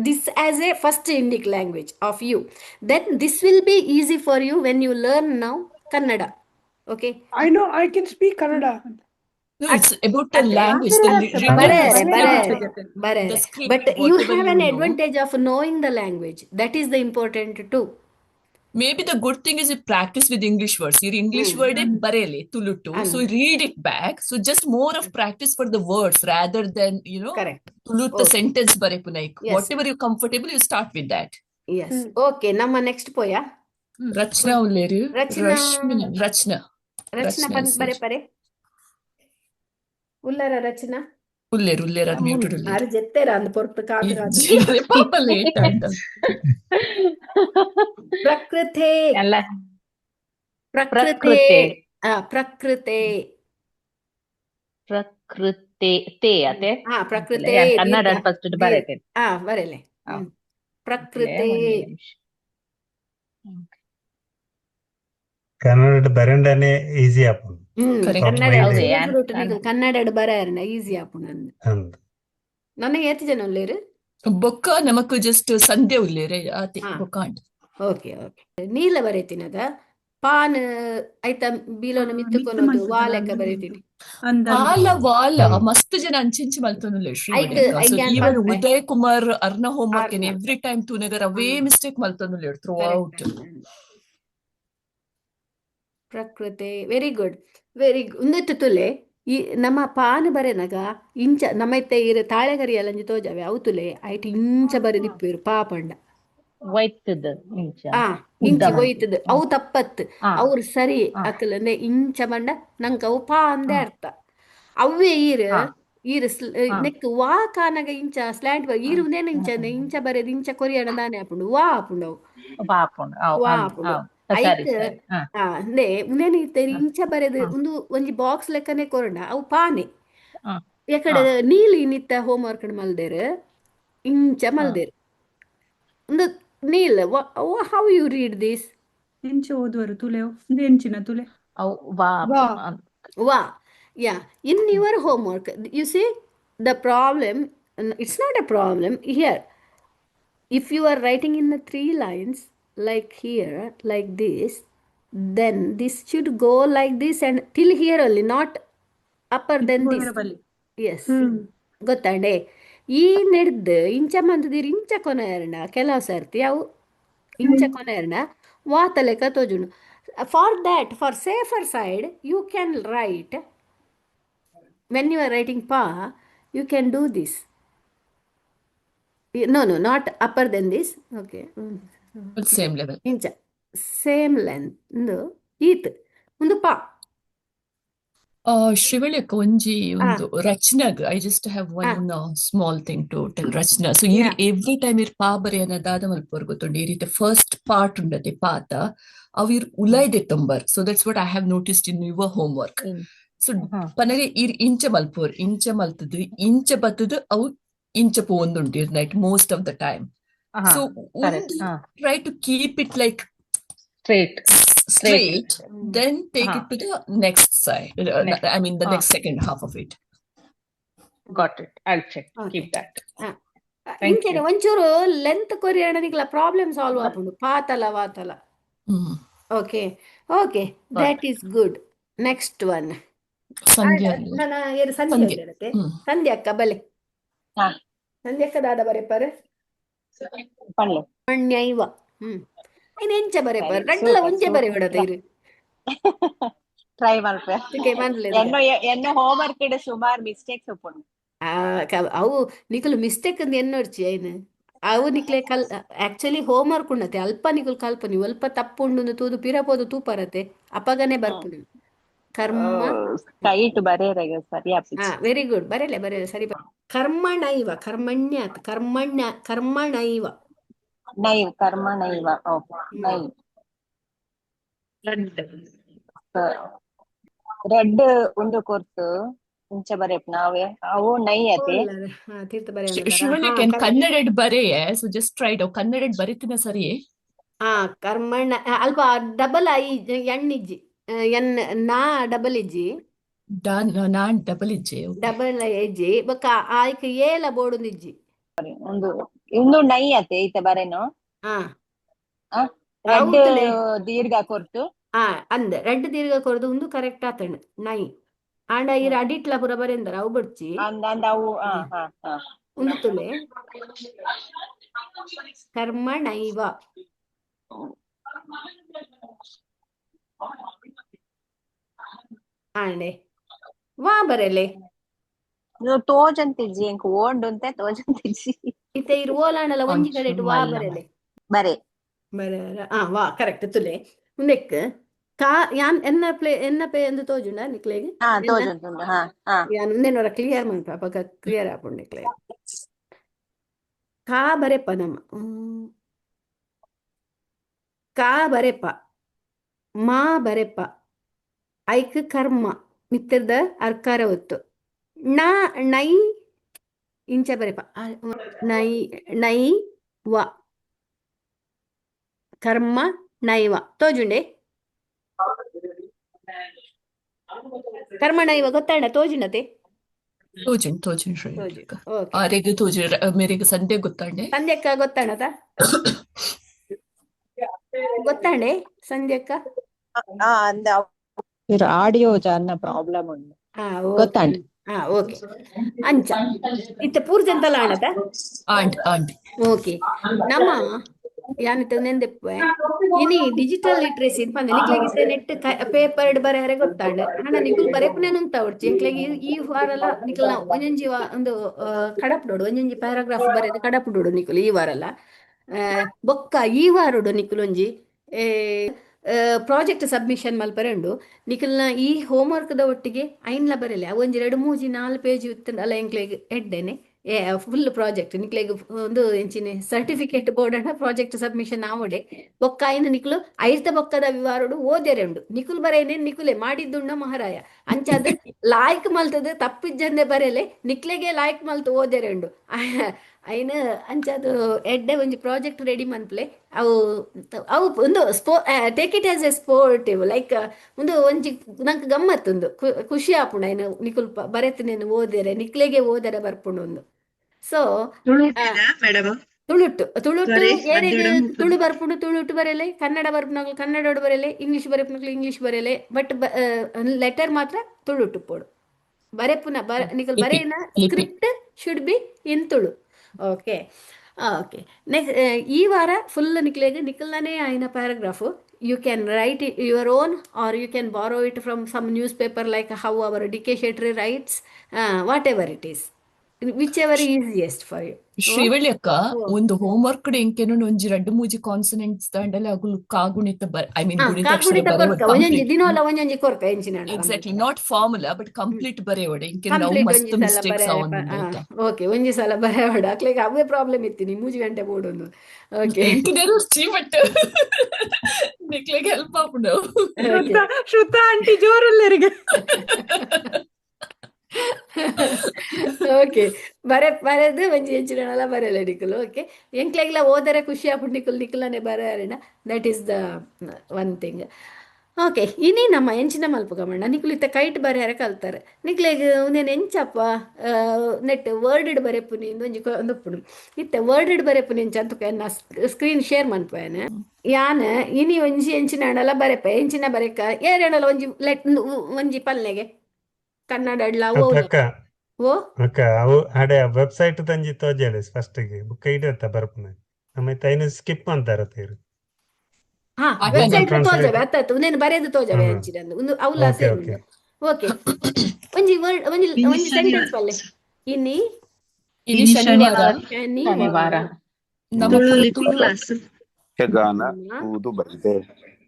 this as a first Indic language of you. Then this will be easy for you when you learn now Kannada. Okay. I know I can speak Kannada. No, At, it's about the at language, the written, Barere, the barere, script, the barere. script, But you whatever have you an know. advantage of knowing the language. That is the important too. Maybe the good thing is you practice with English words. Your English word is barele, tuluttu. So And read it back. So just more of practice for the words rather than, correct. tulut the Okay. sentence barepunaik. Yes. Whatever you're comfortable, you start with that. Yes. Okay. Nama next poya. Rachna ulleru. Rachna. Rachna. Rachna pan bare pare. Ullara Rachna. Ulleru, ಅದು muted ulleru. Are jettera and portu kaatu kaatu. Ijjere ಪಾಪ late ಆಯ್ತು. Prakrite. ಎಲ್ಲ Prakrite. ಪ್ರಕೃತಿ Prakrite. Prakriti ತೇ ಅತೆ Prakrite. Kannada first ಬರತೆ Barele. ಹಾ. Prakrite. ಒಂದೇ ನಿಮಿಷ. ಕನ್ನಡ ಬರೆಂಡನೆ ಈಸಿ ಆಪುಂಡು Correct. Top ಕನ್ನಡ mind ಹೌದು, ಇದೆ. ಯಾನ್ ಕನ್ನಡ. ಕನ್ನಡ ಬರಾರನ ಈಸಿ ಆಪುಂಡು ಅಂದ್ ನನಗೆ ಎತ್ತು ಜನ ಉಳ್ಳೇರು ಬೊಕ್ಕ ನಮಕ್ ಜಸ್ಟ್ ಸಂಧ್ಯಾ ಉಲ್ಲೇರೆ ಆತೆ ಹಾ. ಬೊಕ್ಕ ಅಂಡ್ ಓಕೆ ನೀಲ ಬರೀತೀನದ ಪಾನ್ ಐತ ಬೀಲೋನ ಹಾ, ಮಿತ್ತುಕೊನೋದು ಮಿತ್ತು ವಾ ಮಲ್ಪುಜನ ಲೆಕ್ಕ ಅಂದ. ಬರೀತೀನಿ ವಾಲ ವಾಲ ಹ್ಮ್. ಮಸ್ತ್ ಜನ ಅಂಚೆಂಚೆ ಮಲ್ತೊಂದುಲ್ಲೆ ಐಕ್ ಶ್ರೀವಳ್ಳಿ ಸೊ ಐಗ್ಯಾನ್ ಈವನ್ ಪನ್ಪೆ ಉದಯ್ ಕುಮಾರ್ ಅರ್ನ ಹೋಮ್ವರ್ಕ್ ಆರ್ನ ಎವ್ರಿ ಟೈಮ್ ತೂನಗರ್ ಅವೇ ಮಿಸ್ಟೇಕ್ ಮಲ್ತೊಂದುಲ್ಲೆ throughout Prakriti very good ಉಂದೆತ್ತು ತುಲೆ ಈ ನಮ್ಮ ಪಾನ್ ಬರೆನಗ ಇಂಚ ನಮ್ಮೈತೆ ಇರು ತಾಳೆಗರಿ ಅಲಂಜಿ ತೋಜಾವೆ ಅವು ತುಲೆ ಐಟ್ ಇಂಚ ಬರೆದಿಪ್ಪೇರು ಪಾಪಂಡ ಒಯ್ತದ ಇಂಚ ಇಂಚಿ ಉದ್ದ ಒಯ್ತದ ಅವು ತಪ್ಪತ್ ಹಾ. ಅವ್ರು ಸರಿ ಹಾ. ಅಕ್ಕಲಂದೆ ಇಂಚ ಬಂಡ ನಂಗೆ ಅವು ಪಾ ಅಂದೇ ಅರ್ಥ ಅವೇ ಈರು ಹಾ. ಈರು ಹಾ. ನೆಕ್ ವಾ ಕಾನಗ ಇಂಚ ಸ್ಲ್ಯಾಂಟ್ ಈರು ಉಂದೇನು ಇಂಚ ಬರೆದು ಇಂಚ ಕೊರಿಯಣ ದಾನೆ ಆಪುಂಡು ವಾ ಆಪುಂಡು ಅವು ಪಾಪುಂಡು ವಾ ಆಪುಂಡು ಸರಿ ಐಕ್ ಸರಿ ಹಾ. ಅಂದೆ ಉಂದೇನು ಇತ್ತೇರಿ ಹಾ. ಇಂಚ ಬರೆದು ಹಾ. ಒಂದು ಒಂಜಿ ಬಾಕ್ಸ್ ಲೆಕ್ಕನೆ ಕೊರಣ ಅವು ಪಾನೆ ಹಾ. ಎಕಡೆ ಹಾ. ನೀಲಿ ನಿತ್ತ ಹೋಮ್ ವರ್ಕ್ ಮಲ್ದೇರು ಇಂಚ ಮಲ್ದೇರು ಒಂದು ನೀಲ್ ಹೌ ಯು ರೀಡ್ ದಿಸ್ ಎಂಚ ಓದುವರು ತುಲೆವು ಎಂಚಿನ ತುಲೆ ಅವು ವಾ ವಾ. Wow. Yeah. In your homework, you see the problem it's not a problem here. If you are writing in the 3 lines, like here, like this, then this should go like this and till here only, not upper than this. ಬಲ್ಲಿ Yes. ಗೊತ್ತಾಂಡೆ ಈ ನೆಡ್ದು ಇಂಚ ಮಂತದಿರು ಇಂಚ ಕೊನೆಯರ್ನ ಕೆಲವು ಸರ್ತಿ ಅವು ಇಂಚ ಕೊನೆಯರ್ನ ವಾತ ಲೆಕ್ಕ ತೋಜುಂಡು. For that, for safer side, you can write, when you are writing pa, you can do this. No, no, not upper than this. Okay. Same level. ಇಂಚ ಸೇಮ್ ಲೆಂತ್ ಒಂದು ಈತ್ ಒಂದು ಪಾ. ಶ್ರೀವಳ್ಯಕ್ಕ ಒಂಜಿ ಒಂದು ರಚನಾಗ್ I just have one small thing to tell. Rachana so ಈ ಎವ್ರಿ ಟೈಮ್ ಇರ್ ಪಾ ಬರೆಯನ ದಾದ ಮಲ್ಪೋರ್ ಗೊತ್ತುಂಡು ಈ ರೀತಿ ಫಸ್ಟ್ ಪಾರ್ಟ್ ಉಂಡತೆ ಪಾತ ಅವು ಇರ್ ಉಲಾಯ್ದೆ ತೊಂಬರ್. So that's what I have noticed in your home work. So ಪನಗೆ ಇರ್ ಇಂಚ ಮಲ್ಪೋರ್ ಇಂಚ ಮಲ್ತದು ಇಂಚ ಬತ್ತದು ಅವು ಇಂಚ ಪೋಂದುಂಟು ಇರ್ night most of the time. So try to keep it like straight, then take it to the next side. I mean, the next second half of it. Got it. I'll check. Keep that. ಇಂಚನೆ ಒಂಚೂರು length ಕೊರಿಯಣ ನಿಕ್ಲ problem solve ಆಪುಂಡು ಪಾತಲ ವಾತಲ. Okay okay, that is good. Next one Sandhya ನನ್ನ ಏನು ಸಂಧ್ಯಾ ಇರುತ್ತೆ. ಸಂಧ್ಯಾ ಅಕ್ಕ ಬಲೆ ಸಂಧ್ಯಾ ಅಕ್ಕ ದಾದ ಬರೆಪರ್ ಮಣ್ಯೈವ. ಇನ್ನು ಎಂಚ ಬರೆಪರ್ ರಡ್ಲ ಒಂಚೆ ಬರೆ ಬಿಡತ್ತೆ ಇರು ಟ್ರೈ ಮಲ್ಪೆ ಮನ್ಲೆ ಎನ್ನ ಹೋಮ್ ವರ್ಕ್ ಇಡ ಸುಮಾರು ಮಿಸ್ಟೇಕ್ಸ್ ಉಪ್ಪುಂಡು. ಅವು ನಿಕುಲು ಮಿಸ್ಟೇಕ್ ಅಂದ್ ಎನ್ನೋಡ್ಚಿ ಐನು ಅವು ನಿಕ್ಲೆ ಕಲ್ ಆಕ್ಚುಲಿ ಹೋಮ್ ವರ್ಕ್ ಉಂಡತೆ ಅಲ್ಪ ನಿಕುಲು ಕಲ್ಪ ನೀವು ಅಲ್ಪ ತಪ್ಪುಂಡು ತೂದು ಪಿರಪೋದು ತೂಪರತೆ ಅಪಗನೆ ಬರ್ಪುಡು. ಕರ್ಮ ಕೈಟ್ ಬರೆಯರೆಗ ಸರಿ ಆಪಿಚ್. ವೆರಿ ಗುಡ್, ಬರೆಯಲೆ ಬರೆಯಲೆ ಸರಿ. ಕರ್ಮಣೈವ ಕರ್ಮಣ್ಯ ಕರ್ಮಣ್ಯ ಕರ್ಮಣೈವ ನೈವ್ ಕರ್ಮ ನೈವ. Okay naive. ರೆಡ್ ಉಂದು ಕೊರ್ತು ಇಂಚ ಬರೆಪ್ ನಾವೇ ಅವು ನೈ ಅತೆ ತೀರ್ಥ ಬರೆಯ ಶ್ರೀವಳ್ಯಕ್ಕೆ ಕನ್ನಡ ಬರೆಯೇ. ಸೊ ಜಸ್ಟ್ ಟ್ರೈ ಡೌ ಕನ್ನಡ ಬರಿತಿನ ಸರಿಯೇ. ಕರ್ಮಣ್ಣ ಅಲ್ಪ ಡಬಲ್ ಐ ಎಣ್ಣಿಜ್ಜಿ ಎನ್ ನಾ ಡಬಲ್ ಇಜ್ಜಿ ನಾನ್ ಡಬಲ್ ಇಜ್ಜೆ ಡಬಲ್ ಇಜ್ಜಿ ಬೊಕ್ಕ ಆಯ್ಕೆ ಏಲ ಬೋಡುಂದಿಜ್ಜಿ ಒಂದು ಇಂದು ನೈ ಅತೆ ಈತ ಬರೆನು ರೆಡ್ ಹೌದಲೆ. ದೀರ್ಘ ಕೊರ್ತು ಅಂದ ರೆಡ್ ದೀರ್ಘ ಕೊರದು ಒಂದು ಕರೆಕ್ಟ್ ಆತಣ್ಣ ನೈ ಆಂಡ ಇರ ಅಡಿಟ್ಲ ಪುರ ಬರೆಂದರ ಅವು ಬಡ್ಚಿ ಅಂದ ಅವು ಒಂದು ತುಲೆ ಕರ್ಮಣೈವ ಆಂಡೆ ವಾ ಬರೆಲೆ ತೋಜಂತಿಜ್ಜಿ ಎಂಕ್ ಓಂಡು ಅಂತೆ ತೋಜಂತಿಜ್ಜಿ ಇತ್ತೆ ಇರು ಓಲಾಂಡಲ ಒಂಜಿ ಕಡೆ ಇಟ್ಟು ವಾ ಬರೆಲೆ ಬರೆ ಬರೆರ ವಾ ಕರೆಕ್ಟ್ ತುಲೆ ಮುಂದೆಕ್ ಕಾ ಯಾನ್ ಎನ್ನ ಪೇ ಎಂದು ತೋಜುಂಡ ನಿಕ್ಲೆಗೆ ತೋಜಂತುಂಡು. ಯಾನ್ ಮುಂದೇನವರ ಕ್ಲಿಯರ್ ಮನ್ಪ ಅಪಗ ಕ್ಲಿಯರ್ ಆಪುಂಡು ನಿಕ್ಲೆ ಕಾ ಬರೆಪ್ಪ ನಮ್ಮ ಕಾ ಬರೆಪ್ಪ ಮಾ ಬರೆಪ್ಪ ಐಕ್ ಕರ್ಮ ಮಿತ್ತರ್ದ ಅರ್ಕಾರ ಒತ್ತು ನಾ ನೈ ಇಂಚ ಬರೆಪ್ಪ ನೈ ನೈ ವ ಕರ್ಮ ನೈವ ತೋಜುಂಡೆ ಕರ್ಮ ನೈವ ಗೊತ್ತಾಂಡ ತೋಜುಂಡತೆ ತೋಜುಂಡು ತೋಜುಂಡು ಶ್ರೀವಳ್ಯಕ್ಕ. ಓಕೆ ಆರೆಗ್ ತೋಜುಂಡು ಮೇರೆಗ್ ಸಂಧ್ಯಾ ಗೊತ್ತಾಂಡೆ. ಸಂಧ್ಯಕ್ಕ ಗೊತ್ತಾಣತ ಗೊತ್ತಾಂಡೆ ಸಂಧ್ಯಕ್ಕ ಅಂದ ಆಡಿಯೋ ಜಾನ್ನ ಪ್ರಾಬ್ಲಮ್ ಉಂಡು ಗೊತ್ತಾಂಡೆ. ಓಕೆ ಅಂಚ ಇತ್ತೆ ಪೂರ್ಜಂತಲ ಆಣತ ಆಂಟ್ ಆಂಟ್ ಓಕೆ ನಮ್ಮ ಯಾನಿತ್ತು ನೆಂದೆಪ್ಪೆ ಇನಿ ಡಿಜಿಟಲ್ ಲಿಟ್ರೇಸಿ ಪಂದ ನಿಕ್ಲೆಗಿತ್ತೆ ನೆಟ್ ಪೇಪರ್ಡ್ ಬರೆಯರೆ ಗೊತ್ತಾಂಡ ಹಣ ನಿಕುಲ್ ಬರೆಪುನೇನು ಅಂತ ಹೊಡ್ಚಿ ಎಂಕ್ಲೆಗಿ ಈ ವಾರಲ ನಿಕಲ್ ಒಂಜೊಂಜಿ ಒಂದು ಕಡಪುಡೋಡು ಒಂಜೊಂಜಿ ಪ್ಯಾರಾಗ್ರಾಫ್ ಬರೆದು ಕಡಪುಡೋಡು ನಿಕುಲ್ ಈ ವಾರಲ ಬೊಕ್ಕ ಈ ವಾರಡು ನಿಕುಲೊಂಜಿ ಪ್ರಾಜೆಕ್ಟ್ ಸಬ್ಮಿಷನ್ ಮಲ್ಪರೆಂಡು ನಿಕಲ್ನ ಈ ಹೋಮ್ವರ್ಕ್ದ ಒಟ್ಟಿಗೆ ಐನ್ಲ ಬರೆಯಲೆ ಒಂಜಿ 2-3-4 ಪೇಜ್ ಇತ್ತಂಡಲ ಎಂಕ್ಲೆಗ್ ಎಡ್ಡೆನೆ ಫುಲ್ ಪ್ರಾಜೆಕ್ಟ್ ನಿಕ್ಲೆಗ್ ಒಂದು ಎಂಚಿನ ಸರ್ಟಿಫಿಕೇಟ್ ಬೋರ್ಡನ ಪ್ರಾಜೆಕ್ಟ್ ಸಬ್ಮಿಷನ್ ಆವಡೆ ಬೊಕ್ಕ ಐನ ನಿಕುಲು ಐರ್ತ ಬೊಕ್ಕದ ವಿವಾರಡು ಓದೆರೆಂಡು ನಿಕುಲ್ ಬರೆಯನೆ ನಿಕುಲೆ ಮಾಡಿದ್ದುಂಡ ಮಹಾರಾಯ ಅಂಚಾದ ಲಾಯ್ಕ್ ಮಲ್ತದ ತಪ್ಪಿಜ್ಜಂದೆ ಬರೆಯಲೆ ನಿಕ್ಲೆಗೆ ಲಾಯ್ಕ್ ಮಲ್ತು ಓದೆರೆಂಡು ಐನ ಅಂಚಾದ ಎಡ್ಡೆ ಒಂಜಿ ಪ್ರಾಜೆಕ್ಟ್ ರೆಡಿ ಮನ್ಪ್ಲೆ ಅವು ಅವು ಒಂದು take it as A sportive like ಒಂದು ಒಂಜಿ ನಂಗೆ ಗಮ್ಮತ್ತೊಂದು ಖುಷಿ ಆಪುಂಡು ಐನ ನಿಕುಲ್ ಬರೆತನೇನು ಓದೆರೆ ನಿಕ್ಲೆಗೆ ಓದೆರೆ ಬರ್ಪುಂಡು ಒಂದು ಸೊ ತುಳು ಇಟ್ಟಿದಾ ಮೇಡಮ್? ತುಳುಟ್ಟು ಸಾರಿ, ಏನೆಗೆ ಮಧ್ಯಮ ತುಳು ಬರ್ಪುಂಡು ತುಳುಟ್ಟು ಬರೆಯಲೆ, ಕನ್ನಡ ಬರ್ಪುನಗಳು ಕನ್ನಡ ಬರೆಯಲೆ, ಇಂಗ್ಲಿಷ್ ಬರ್ಪುನಗಳು ಇಂಗ್ಲಿಷ್ ಬರೆಯಲೆ, ಬಟ್ ಲೆಟರ್ ಮಾತ್ರ ತುಳುಟ್ಟು ಪೋಡು ಬರೆಪುನ ನಿಕಲ್ ಲಿಪಿ ಬರೆಯಿನ ಲಿಪಿ script should be in Tulu. Okay okay. Next ಈ ವಾರ ಫುಲ್ ನಿಖಲ್ನೇ ಆಯ್ನ paragraph. You can write it your own or you can borrow it from some newspaper like how our D K Shetty writes, whatever it is, whichever easiest for you. Srivalli ಅಕ್ಕ ಒಂದು homework ಎಂಕೆನೋ ಒಂಜಿ ರಡ್ಡು ಮೂಜಿ consonants ದಾಂಡಲೆ ಅಗುಲು ಕಾಗುಣಿತ I mean ಗುಣಿತಾಕ್ಷರ ಕಾಗುಣಿತ ಬರೆಯೋಡು ಕೊರ್ಕ ಒಂಜೊಂಜಿ complete ದಿನೋಲ ಒಂಜೊಂಜಿ ಕೊರ್ಕ ಎಂಚಿನ exactly not formula but complete ಬರೆಯೋಡು ಎಂಕೆನ ನಾವು ಕಂಪ್ಲೀಟ್ ಮಸ್ತ್ ಒಂಜಿ ಸಲ ಮಿಸ್ಟೇಕ್ಸ್ ಬರೆಯ ಆವೊಂದುಂಡು ಆಯ್ತಾ. ಓಕೆ ಒಂಜಿ ಸಲ ಬರೆಯೋಡು ಅಕ್ಲೆಗೆ ಅವೇ ಪ್ರಾಬ್ಲಮ್ ಇತ್ತು ನೀ 3 ಗಂಟೆ ಬೋಡೊಂದು. ಓಕೆ ಎಂಕುದೇರು ರುಚಿ ಬಟ್ ನಿಕ್ಲೆಗೆ ಹೆಲ್ಪ್ ಆಪುಂಡು. ಓಕೆ ಶ್ರುತ ಆಂಟಿ ಜೋರೆಲ್ಲರಿಗೆ. ಓಕೆ ಬರೆದು ಒಂಜಿ ಎಂಚಿನಲ್ಲ ಬರೆಯಲ್ಲ ನಿಖಲು. ಓಕೆ ಎಂಕ್ಲೆಗ್ಲ ಓದರೆ ಖುಷಿ ಆಪುಂಡು ನಿಖಲ್ನೇ ಬರೆಯಾರಿನ, that is the one thing. Okay ಇನಿ ನಮ್ಮ ಎಂಚಿನ ಮಲ್ಪುಗಮಣ್ಣ ನಿಖಲು ಇತ್ತ ಕೈಟ್ ಬರೆಯಾರ ಕಲ್ತಾರೆ ನಿಕ್ಲೆಗ್ ಒಂದೇನು ಎಂಚಪ್ಪ ನೆಟ್ ವರ್ಡ್ ಬರೆಪುನಿ ಒಂಜಿ ಒಂದಪ್ಪುಡು ಇತ್ತೆ ವರ್ಡ್ ಬರೆಪುನಿ ಎಂಚ ಅಂತ ಸ್ಕ್ರೀನ್ ಶೇರ್ ಮನ್ಪೇನೆ ಯಾನ್ ಇನಿ ಒಂಜಿ ಎಂಚಿನ ಬರೆಪ ಎಂಚಿನ ಬರೆಕ ಏರೆಣಲ ಒಂಜಿ ಪಲ್ಲೆಗೆ ಕನ್ನಡ ಅಕ್ಕ ಓ ಅಕ್ಕ ಅವು ಅಡೆ ವೆಬ್ಸೈಟ್ ತಂಜಿ ತೋಜಲೆ ಫಸ್ಟ್ ಗೆ ಬುಕ್ ಇಡತ್ತ ಬರ್ಪುನ ನಮ್ಮ ತೈನ ಸ್ಕಿಪ್ ಅಂತಾರತೀರು. ಹಾ ಅಟೆಂಡ್ ವೆಬ್ಸೈಟ್ translate. ತೋಜವೆ ಅತ್ತ ಒಂದೇನು ಬರೆದು ತೋಜವೆ ಹಾ. ಎಂಚಿನ ಒಂದು ಅವಲ ಓಕೆ ಓಕೆ. ಓಕೆ ಒಂಜಿ ವರ್ಡ್ ಒಂಜಿ ಒಂಜಿ ಸೆಂಟೆನ್ಸ್ ಪಲ್ಲೆ ಇನಿ ಇನಿ ಶನಿವಾರ ಶನಿವಾರ ನಮ್ಮ ತುಳು ತುಳು ಲಿಪಿ ಕ್ಲಾಸ್. ಯಕ್ಷಗಾನ ನಮ್ಮ ತೂದು ಬರಿದೆ.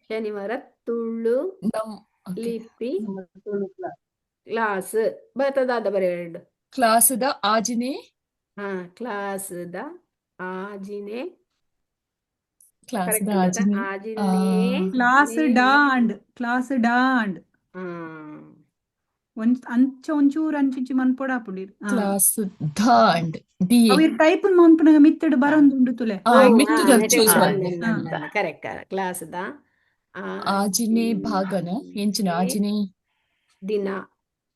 ಶನಿವಾರ ತುಳು ನಮ್ ಲಿಪಿ ಕ್ಲಾಸ್ ಬರ್ತದಾದ ಬರೆಯಡು. ಕ್ಲಾಸ್ದ ಆಜಿನೇ ಹಾ ಕ್ಲಾಸ್ದ ಆಜಿನೆ ಕ್ಲಾಸ್ದ ಕರೆಕ್ಟ್ ಆಜಿನೇ ಆಜಿನೆ ಕ್ಲಾಸ್ ಡಾಂಡ್ ಒಂಚೂರು ಅಂಚಿಂಚಿ ಮನ್ಪೊಡಾಪುಂಡು. ಕ್ಲಾಸ್ ಧಾಂಡ್ ಡಿ ಅವು ಟೈಪ್ ಮನ್ಪುನಗ ಮಿತ್ತಡ್ ಬರೊಂದುಂಡು ತುಲೆ. ಮಿತ್ತುದ ಚೂಸ್ ಮಾಡಿ ಕರೆಕ್ಟ್ ಕ್ಲಾಸ್ದ ಆಜಿನೇ ಭಾಗನ ಎಂಚಿನ ಆಜಿನೇ ದಿನ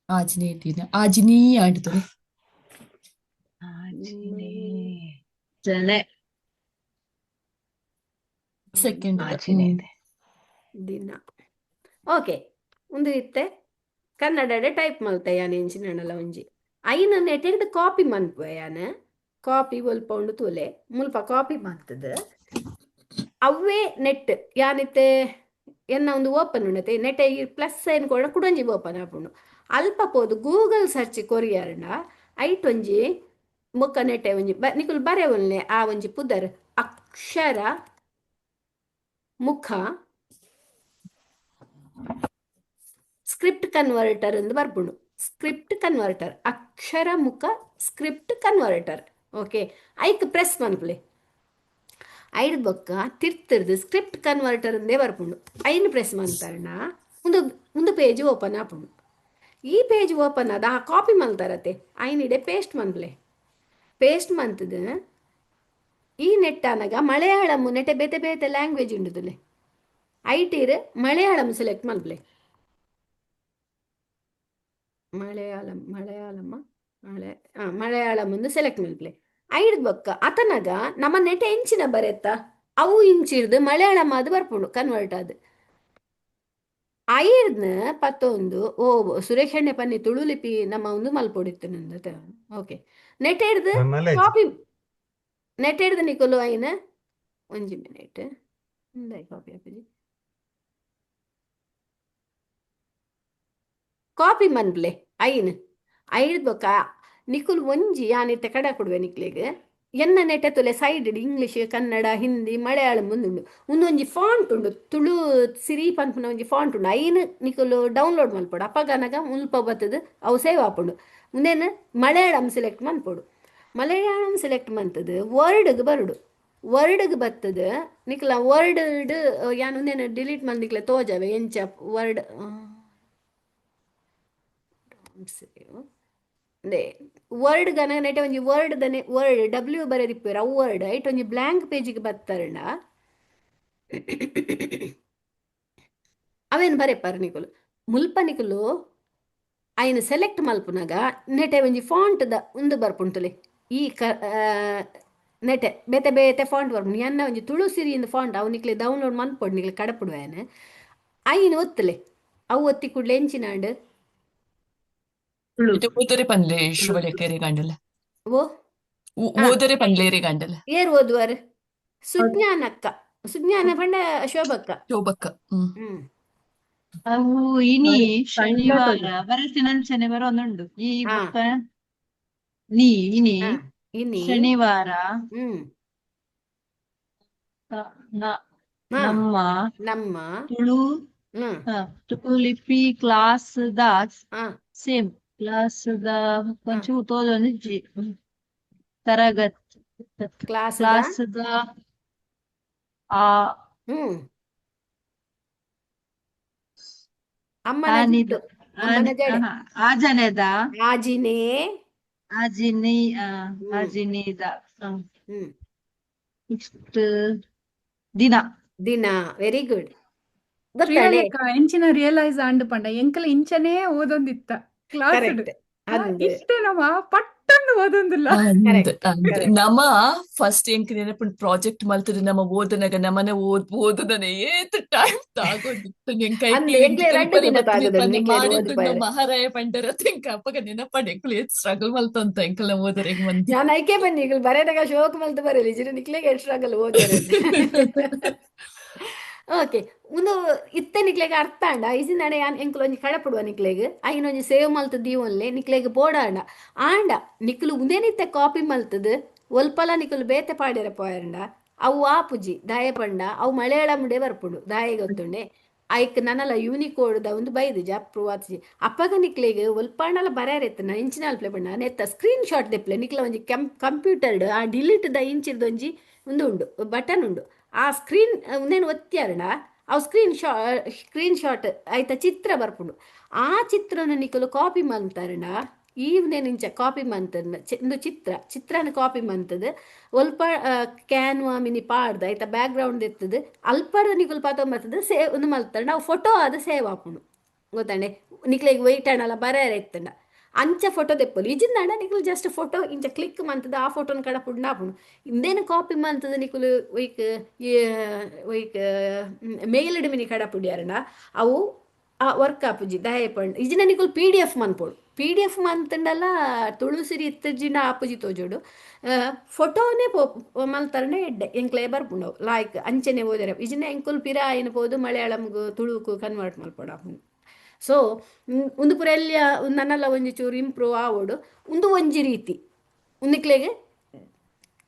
ಆಜಿನೇ ದಿನ ಆಜಿನೇ ಆಡ್ತದೆ ಜನೆ ಸೆಕೆಂಡ್ ದಿನ. ಓಕೆ ಒಂದು ಇತ್ತೆ ಕನ್ನಡ ಟೈಪ್ ಮಲ್ತೆ ಯಾನ್ ಎಂಚಿನಲ್ಲ ಒಂಜಿ ಐನ ನೆಟೆಡ್ ಕಾಪಿ ಮನ್ಪುವ ಯಾನ್ ಕಾಪಿ ಒಲ್ಪ ಉಂಡು ತೂಲೆ ಮುಲ್ಪ ಕಾಪಿ ಮಾಡ್ತದ ಅವೇ ನೆಟ್ ಯಾನಿತ್ತೆ ಎನ್ನ ಒಂದು ಓಪನ್ ಉಂಡತೆ ನೆಟ್ ಪ್ಲಸ್ ಏನು ಕೂಡ ಕುಡೊಂಜಿ ಓಪನ್ ಆಪುಂಡು ಅಲ್ಪ ಪೋದು ಗೂಗಲ್ ಸರ್ಚ್ ಕೊರಿಯಾರ್ಂಡ ಐಟ್ ಒಂಜಿ ಮುಖ ನೆಟ್ಟೆ ಒಂಜಿ ನಿಕುಲು ಬರೆ ಒಲ್ಲೆ ಆ ಒಂಜಿ ಪುದರ್ ಅಕ್ಷರ ಮುಖ ಸ್ಕ್ರಿಪ್ಟ್ ಕನ್ವರ್ಟರ್ ಎಂದು ಬರ್ಪುಂಡು. ಸ್ಕ್ರಿಪ್ಟ್ ಕನ್ವರ್ಟರ್ ಅಕ್ಷರ ಮುಖ ಸ್ಕ್ರಿಪ್ಟ್ ಕನ್ವರ್ಟರ್. ಓಕೆ ಐಕ್ ಪ್ರೆಸ್ ಮನ್ಪುಲೆ ಐಡ್ ಬೊಕ್ಕ ತಿರ್ತಿರ್ದು ಸ್ಕ್ರಿಪ್ಟ್ ಕನ್ವರ್ಟರ್ ಎಂದೇ ಬರ್ಪುಂಡು. ಐನ್ ಪ್ರೆಸ್ ಮನ್ತಾರಣ ಒಂದು ಪೇಜ್ ಓಪನ್ ಆಪುಂಡು. ಈ ಪೇಜ್ ಓಪನ್ ಆದ ಆ ಕಾಪಿ ಮಲ್ತಾರತ್ತೆ ಐನಿಡೆ ಪೇಸ್ಟ್ ಮನ್ಪುಲೆ ಪೇಸ್ಟ್ ಮಂತದ ಈ ನೆಟ್ ಅನಗ ಮಲಯಾಳಂ ನೆಟ್ಟೆ ಬೇತೆ ಬೇತೆ ಲ್ಯಾಂಗ್ವೇಜ್ ಉಂಡುದುಲೆ ಐಟೀರ್ ಮಲಯಾಳಂ ಸೆಲೆಕ್ಟ್ ಮಲ್ಪುಲೆ ಮಲಯಾಳಂ ಒಂದು ಸೆಲೆಕ್ಟ್ ಮಲ್ಪುಲೆ ಐಡ್ ಬೊಕ್ಕ ಅತನಗ ನಮ್ಮ ನೆಟೆ ಎಂಚಿನ ಬರೆತ್ತ ಅವು ಇಂಚಿರ್ದು ಮಲಯಾಳಂ ಅದು ಬರ್ಪುಂಡು ಕನ್ವರ್ಟ್ ಆದ್ ಐರ್ನ ಪತ್ತೊಂದು ಓ ಸುರೇಶ್ ಎಣ್ಣೆ ಪನ್ನಿ ತುಳು ಲಿಪಿ ನಮ್ಮ ಒಂದು ಮಲ್ಪೊಡಿತ್ತು ನಂದು. ಓಕೆ ನೆಟ್ ಹಿಡ್ದು ಕಾಪಿ ನೆಟ್ ಹಿಡ್ದು ನಿಕೊಲು ಐನ ಒಂಜಿ ಮಿನಿಟ್ ಕಾಪಿ ಹಾಕಿ ಕಾಪಿ ಮನ್ಪ್ಲೆ ಐನ್ ಐಡ್ ಬೊಕ್ಕ ನಿಕುಲ್ ಒಂಜಿ ಯಾನಿತ್ತೆ ಕಡ ಕೊಡುವೆ ನಿಕ್ಲಿಗೆ ಎನ್ನ ನೆಟ್ಟೆ ತುಲೆ ಸೈಡ್ ಇಂಗ್ಲಿಷ್ ಕನ್ನಡ ಹಿಂದಿ ಮಲಯಾಳಂ ಮುಂದುಂಡು ಒಂದೊಂಜಿ ಫಾಂಟ್ ಉಂಡು ತುಳು ಸಿರಿ ಪನ್ಪುನ ಒಂಜಿ ಫಾಂಟ್ ಉಂಡು ಐನ್ ನಿಕುಲು ಡೌನ್ಲೋಡ್ ಮಲ್ಪೊಡು ಅಪ್ಪಗನಗ ಮುಲ್ಪ ಬತ್ತದು ಅವು ಸೇವ್ ಆಪುಂಡು. ಮುಂದೇನು ಮಲಯಾಳಂ ಸೆಲೆಕ್ಟ್ ಮನ್ಪೊಡು ಮಲಯಾಳಂ ಸೆಲೆಕ್ಟ್ ಮಂತದು ವರ್ಡ್ಗೆ ಬರುಡು ವರ್ಡ್ಗೆ ಬತ್ತದು ನಿಕ್ಲ ವರ್ಡ್ ಯಾನ್ ಒಂದೇನು ಡಿಲೀಟ್ ಮಂದಿಕ್ಲೆ ತೋಜವೆ ಎಂಚ ವರ್ಡ್ ವರ್ಡ್ ಗನ ನೆಟೆ ಒಂಜಿ ವರ್ಡ್ ದನೆ ವರ್ಡ್ ಡಬ್ಲ್ಯೂ ಬರೆದಿಪ್ಪೇರ ಅವು ವರ್ಡ್ ಐಟ್ ಒಂಜಿ ಬ್ಲ್ಯಾಂಕ್ ಪೇಜಿಗೆ ಬತ್ತಾರಣ ಅವೇನು ಬರೆಪಾರ ನಿಕುಲು ಮುಲ್ಪ ನಿಕುಲು ಐನು ಸೆಲೆಕ್ಟ್ ಮಲ್ಪುನಾಗ ನೆಟೆ ಒಂಜಿ ಫಾಂಟ್ ದ ಒಂದು ಬರ್ಪುಂಟುಲೆ ಈ ನೆಟೆ ಬೇತೆ ಬೇತೆ ಫಾಂಟ್ ಬರ್ಪುಂಡು ಎನ್ನ ಒಂಜಿ ತುಳು ಸಿರಿಯಿಂದ ಫಾಂಟ್ ಅವು ನಿಕ್ಲೆ ಡೌನ್ಲೋಡ್ ಮನ್ಪೊಡು ನಿಕ್ಲೆ ಕಡಪುಡುವೇನೆ ಐನು ಒತ್ತಲೆ ಅವು ಒತ್ತಿ ಕೂಡ್ಲೆ ಎಂಚಿನಾಂಡ್ ತುಳು ಇದು ಓದರೆ ಪನ್ಲೆ ತುಳು ಶುಭಲೇಖರಿ ಗಂಡಲ ಓ ಆ ಓದರೆ ಪನ್ಲೇರಿ ಗಂಡಲ ಏರು ಓದುವಾರು ಸುಜ್ಞಾನಕ್ಕ ಸುಜ್ಞಾನ ಪಂಡ ಶೋಭಕ್ಕ ಶೋಭಕ್ಕ ಹ್ಮ್ ಹ್ಮ್ ಅವು ಇನಿ ಶನಿವಾರ ಕಂಡತೊಡೆ ಬರಸಿನಂಚನೆ ಬರೋನುಂಡು ಈ ಹಾ ಬುಕ್ಕ ಇನಿ ಹಾ ಇನ್ನಿ ಶನಿವಾರ ಹ್ಮ್ ನ- ಹಾ ನಮ್ಮ ನಮ್ಮ ತುಳು ಹ್ಮ್ ತುಳು ಲಿಪಿ ಕ್ಲಾಸ್ ದಾಸ್ ಹಾ ಸೇಮ್ ಕ್ಲಾಸ್ ದ ಹಾ ಕೊಂಚ ತೋದೊಂದಿಜ್ಜಿ ತರಗತಿ ಕ್ಲಾಸ್ದ ಕ್ಲಾಸ್ ದ ಆ ಹ್ಮ್ ಅಮ್ಮನ ಆನಿದ ಜಿಟ್ಟು ಅಮ್ಮನ ಜಡೆ ಆಜನೆದ ಆಜಿನೇ ಆಜಿನಿ ಹ್ಮ್ ಆಜಿನಿದ ಹ್ಮ್ ನೆಕ್ಸ್ಟ್ ದಿನ ದಿನ ವೆರಿ ಗುಡ್ ಗೊತ್ತಾಳೆ ಶ್ರೀಯಾಲೆಕ್ಕ ಎಂಚಿನ ರಿಯಲೈಸ್ ಆಂಡ್ ಪಂಡ ಎಂಕಲ ಇಂಚನೇ ಓದೊಂದಿತ್ತ ಕ್ಲಾಸ್ ಕರೆಕ್ಟ್ ಅಂದ್ ಇಷ್ಟೇ ನಮ್ಮ ಪಟ್ಟಂದು ಓದೊಂದಿಲ್ಲ ಅಂದ್ ಕರೆಕ್ಟ್ ಅಂದ್ ಕರೆಕ್ಟ್ ನಮ ಫಸ್ಟ್ ಎಂಕ್ ನೆನಪುಂಡು ಪ್ರಾಜೆಕ್ಟ್ ಮಲ್ತದೆ ನಮ್ಮ ಓದನಗ ನಮನೆ ಓದುದನೆ ಏತ್ ಟೈಮ್ ತಾಗೋದಿತ್ತು ಎಂಕ ಅಂದ್ ಐಕ್ಲು ಎಂಕ್ಲೆ ಇಂಚ ರಡ್ಡು ಪರಿ ದಿನ ಬತ್ತಿನ ತಾಗದನ್ ಪನ್ನೆ ನಿಕ್ಲೆಗ್ ಓದಿ ಮಾಡಿದ್ದುಂಡು ಪಾಯರೆ ಮಹಾರಾಯ ಪಂಡರ ಎಂಕ ಅಪ್ಪಗ ನೆನಪಡ್ ಎಂಕ್ಲು ಏತ್ ಸ್ಟ್ರಗಲ್ ಮಲ್ತಂತ ಎಂಕಲ ಓದರೆಗ್ ಮಂದಿ ഞാൻ അയക്കേ പറ്റി നിങ്ങൾ ബരേനക ഷോക്ക് മലത്ത് പറയില്ല ഇച്ചിരി നിക്ലേക്ക് എക്സ്ട്രാക്കല്ല ಓದ್ಯಾರಂತೆ ಓಕೆ ಒಂದು ಇತ್ತೆ ನಿಕ್ಲೆಗ್ ಅರ್ಥ ಅಂಡ ಐಸಿಂದಾನೆ ಎಂಕುಲು ಒಂಜಿ ಕಡಪುಡುವ ನಿಕ್ಲೆಗ್ ಐನ ಒಂಜಿ ಸೇವ್ ಮಲ್ತು ದೀವೊನ್ಲೆ ನಿಕ್ಲೆಗ್ ಬೋಡಾಂಡ ಆಂಡ ನಿಕ್ಲು ಉಂದೇನಿತ್ತೆ ಕಾಪಿ ಮಲ್ತದ್ ಒಲ್ಪಲ ನಿಕ್ಲು ಬೇತೆ ಪಾಡ್ಯರ ಪೋಯರಂಡ ಅವು ಆಪುಜಿ ದಾಯ ಪಂಡ ಅವು ಮಲಯಾಳಂಡೆ ಬರ್ಪುಂಡು ದಾಯ ಗೊತ್ತುಂಡೆ ಐಕ್ ನನ್ನಲ ಯೂನಿಕೋಡ್ ಒಂದು ಬೈದು ಜಾಪ್ರು ವಾಚಿಜಿ ಅಪ್ಪಗ ನಿಕ್ಲೆಗ್ ಒಲ್ಪಾಂಡಲ ಬರೆಯರೆತ್ತನ ಇಂಚಿನಲ್ಪ್ಲೆ ಪಂಡ ನೆತ್ತ ಸ್ಕ್ರೀನ್ ಶಾಟ್ ದೆಪ್ಲೆ ನಿಕ್ಲ ಒಂಜಿ ಕಂಪ್ಯೂಟರ್ಡ್ ಆ ಡಿಲೀಟ್ ದ ಇಂಚಿರ್ದು ಒಂಜಿ ಒಂದು ಉಂಡು ಬಟನ್ ಉಂಡು ಆ ಸ್ಕ್ರೀನ್ ಉಂದೇನು ಒತ್ತಿಯಾರಣ ಅವು ಸ್ಕ್ರೀನ್ ಶಾಟ್ ಆಯ್ತಾ ಚಿತ್ರ ಬರ್ಪುಂಡು ಆ ಚಿತ್ರನ ನಿಕಲು ಕಾಪಿ ಮಂತಾರಣ ಈ ಉಂದೇನು ಇಂಚ ಕಾಪಿ ಮಂತದ ಒಂದು ಚಿತ್ರನ ಕಾಪಿ ಮಂತದ ಒಲ್ಪ ಕ್ಯಾನ್ವಾ ಮಿನಿ ಪಾಡ್ದು ಆಯ್ತಾ ಬ್ಯಾಕ್ ಗ್ರೌಂಡ್ ಎತ್ತದ ಅಲ್ಪಡ ನಿಕುಲು ಪಾತ ಬರ್ತದ ಸೇವ್ ಒಂದು ಮಲ್ತಾರ ನಾವು ಫೋಟೋ ಅದು ಸೇವ್ ಹಾಪುಂಡು ಗೊತ್ತಂಡೆ ನಿಕ್ಲೆಗ್ ವೈಟ್ ಅಣ್ಣಲ್ಲ ಬರೆಯರ ಎತ್ತಂಡ ಅಂಚ ಫೋಟೋ ತೆಪ್ಪಲು ಇಜಿಂದಾಂಡ ನಿಕುಲು ಜಸ್ಟ್ ಫೋಟೋ ಇಂಚ ಕ್ಲಿಕ್ ಮಂತದ ಆ ಫೋಟೋನ ಕಡಪುಂಡು ನಾಪುಂಡು ಇಂದೇನು ಕಾಪಿ ಮಂತದ ನಿಕುಲು ಒಯ್ಕ್ ಮೇಲಿಡ್ ಮಿನಿ ಕಡಪುಡ್ಯಾರಣ ಅವು ವರ್ಕ್ ಆಪುಜಿ ದಯ ಪಂಡ್ ಇಜಿನ ನಿಕುಲು PDF ಮನ್ಪೋಡು PDF ಮಂತಂಡಲ್ಲ ತುಳುಸಿರಿ ಇತ್ತಜಿನ ಆಪುಜಿ ತೋಜೋಡು ಫೋಟೋನೇ ಮಲ್ತಾರಣ ಎಡ್ಡೆ ಎಂಕ್ಲೆ ಬರ್ಪುಂಡವು ಲಾಯ್ಕ್ ಅಂಚನೆ ಓದರ ಇಜಿನ ಎಂಕುಲು ಪಿರ ಏನು ಪೋದು ಮಲಯಾಳಂಗು ತುಳುಕು ಕನ್ವರ್ಟ್ ಮಲ್ಪೋಡು ಆಪುಂಡು ಸೊ ಒಂದು ಪುರೆಲ್ಯ ನನ್ನಲ್ಲ ಒಂಜಿ ಚೂರು ಇಂಪ್ರೂವ್ ಆವೋಡು ಒಂದು ಒಂಜಿ ರೀತಿ ಉಂದಿಕ್ಲೆಗೆ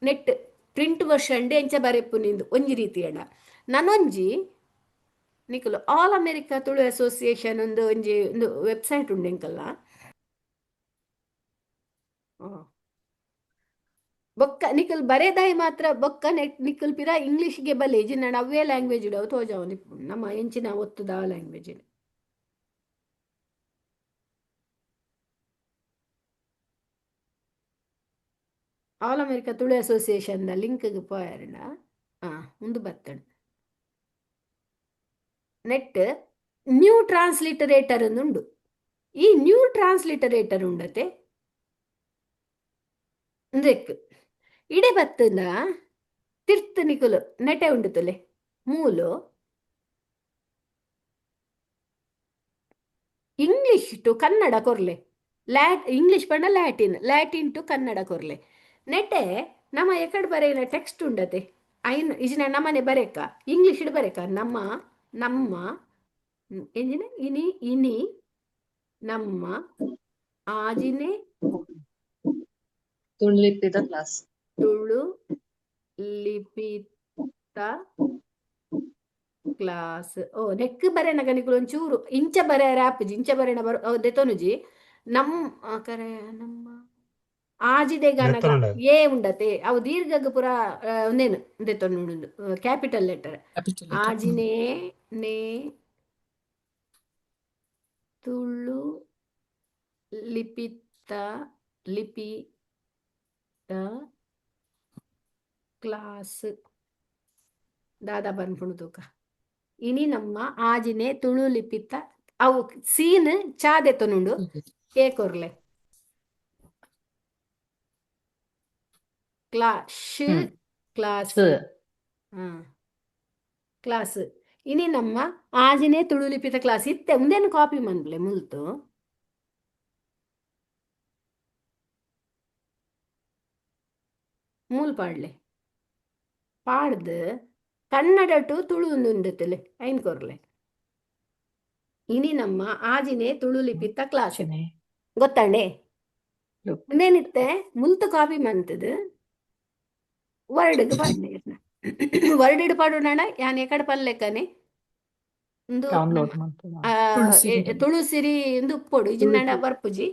ನೆಟ್ ಪ್ರಿಂಟ್ ವರ್ಷನ್ ಎಂಚ ಬರೆಪ್ಪು ನಿಂದು ಒಂಜಿ ರೀತಿ ಎಡ ನನೊಂಜಿ ನಿಕುಲು ಆಲ್ ಅಮೆರಿಕಾ ತುಳು ಅಸೋಸಿಯೇಷನ್ ಒಂದು ವೆಬ್ಸೈಟ್ ಉಂಡು ಎಂಕಲ್ಲ ಬೊಕ್ಕ ನಿಕಲ್ ಬರೆದಾಯಿ ಮಾತ್ರ ಬೊಕ್ಕ ನಿಕಲ್ ಪಿರ ಇಂಗ್ಲಿಷ್ಗೆ ಬಲೇಜಿ ನಾನು ಅವೇ ಲ್ಯಾಂಗ್ವೇಜ್ ಇಡವು ತೋಜಾವು ನಮ್ಮ ಎಂಚಿನ ಒತ್ತುದ ಆ ಲ್ಯಾಂಗ್ವೇಜ್ ಇಡು ಆಲ್ ಅಮೆರಿಕಾ ತುಳು ಅಸೋಸಿಯೇಷನ್ ಲಿಂಕ್ಗೆ ಪೋಯಾರಣ ಒಂದು ಬತ್ತಡು ನೆಟ್ ನ್ಯೂ ಟ್ರಾನ್ಸ್ಲಿಟರೇಟರ್ ಉಂಡು ಈ ನ್ಯೂ ಟ್ರಾನ್ಸ್ಲಿಟರೇಟರ್ ಉಂಡತೆ ಇಂದೆಕ್ ಇಡೆ ಬತ್ತನ ತಿರ್ತ್ ನಿಕುಲು ನೆಟೆ ಉಂಡುತ್ತಲೆ ಮೂಲು ಇಂಗ್ಲಿಷ್ ಟು ಕನ್ನಡ ಕೊರ್ಲೆ ಇಂಗ್ಲಿಷ್ ಪಂಡ ಲ್ಯಾಟಿನ್ ಟು ಕನ್ನಡ ಕೊರ್ಲೆ ನೆಟೆ ನಮ್ಮ ಎಕಡೆ ಬರೆಯಿನ ಟೆಕ್ಸ್ಟ್ ಉಂಡತೆ ಐನ್ ಇಜಿನ ನಮ್ಮನೆ ಬರೇಕ ಇಂಗ್ಲಿಷ್ ಇಡ್ ಬರೇಕ ನಮ್ಮ ಎಂಜಿನ ಇನಿ ನಮ್ಮ ಆಜಿನೆ ತುಳು ಲಿಪಿದ ಕ್ಲಾಸ್ ತುಳು ಲಿಪಿತ ಕ್ಲಾಸ್ ಓ ನೆಕ್ ಬರೆನಗ ನಿಕುಲು ಒಂಚೂರು ಇಂಚ ಬರೆಯರ ಆಪುಜಿ ಇಂಚ ಬರೆನ ದೆತೊನುಜಿ ಕರೆ ನಮ್ಮ ಆಜಿದೆ ಗನಗ ದೆತ್ತೊನುಂಡ ಏ ಉಂಡತೆ ಅವು ದೀರ್ಘಗ್ ಪುರ ಒಂದೇನು ದೆತೊನುಂಡು ಕ್ಯಾಪಿಟಲ್ ಲೆಟರ್ ಆಜಿನೆ ನೇ ತುಳು ಲಿಪಿತ ಕ್ಲಾಸ್ ದಾದಾ ಬರ್ನ್ಪುಣು ತೂಕ ಇನಿ ನಮ್ಮ ಆಜಿನೆ ತುಳು ಲಿಪಿತ ಅವು ಸೀನ್ ಚಾದೆತೊನುಂಡು ಏ ಕೊರ್ಲೆ ಶ್ Hmm. Class S. ಹಾ ಕ್ಲಾಸ್ ಇನಿ ನಮ್ಮ ಆಜಿನೇ ತುಳು ಲಿಪಿತ ಕ್ಲಾಸ್ ಇತ್ತೆ ಮುಂದೇನು ಕಾಪಿ ಮನ್ಪ್ಲೆ ಮುಲ್ತು ಮೂಲ್ ಪಾಡ್ಲೆ ಪಾಡ್ದು ಕನ್ನಡ ಟು ತುಳು ಉಂಡುತ್ತಲೆ ಐನ್ ಕೊರ್ಲೆ ಇನಿ ನಮ್ಮ ಆಜಿನೇ ತುಳು ಲಿಪಿತ ಕ್ಲಾಸ್ Chennai. ಗೊತ್ತಂಡೆ Look. ಮುಂದೇನಿತ್ತೆ ಮುಲ್ತು ಕಾಪಿ ಮಂತದು ವರ್ಡ್ಗ್ ಪಾಡ್ನೆ ವರ್ಡ್ ಪಾಡೋಣ ಯಾನ್ ಎಕಡೆ ಪಲ್ಲೆಕ್ಕನೆ ಒಂದು Download ನಮ್ಮ ಮಾಡ್ತೀನಿ. ತುಳುಸಿರಿ ಇಂದು ಉಪ್ಪೊಡು ಇಜಿಂದಾಂಡ ಬರ್ಪುಜಿ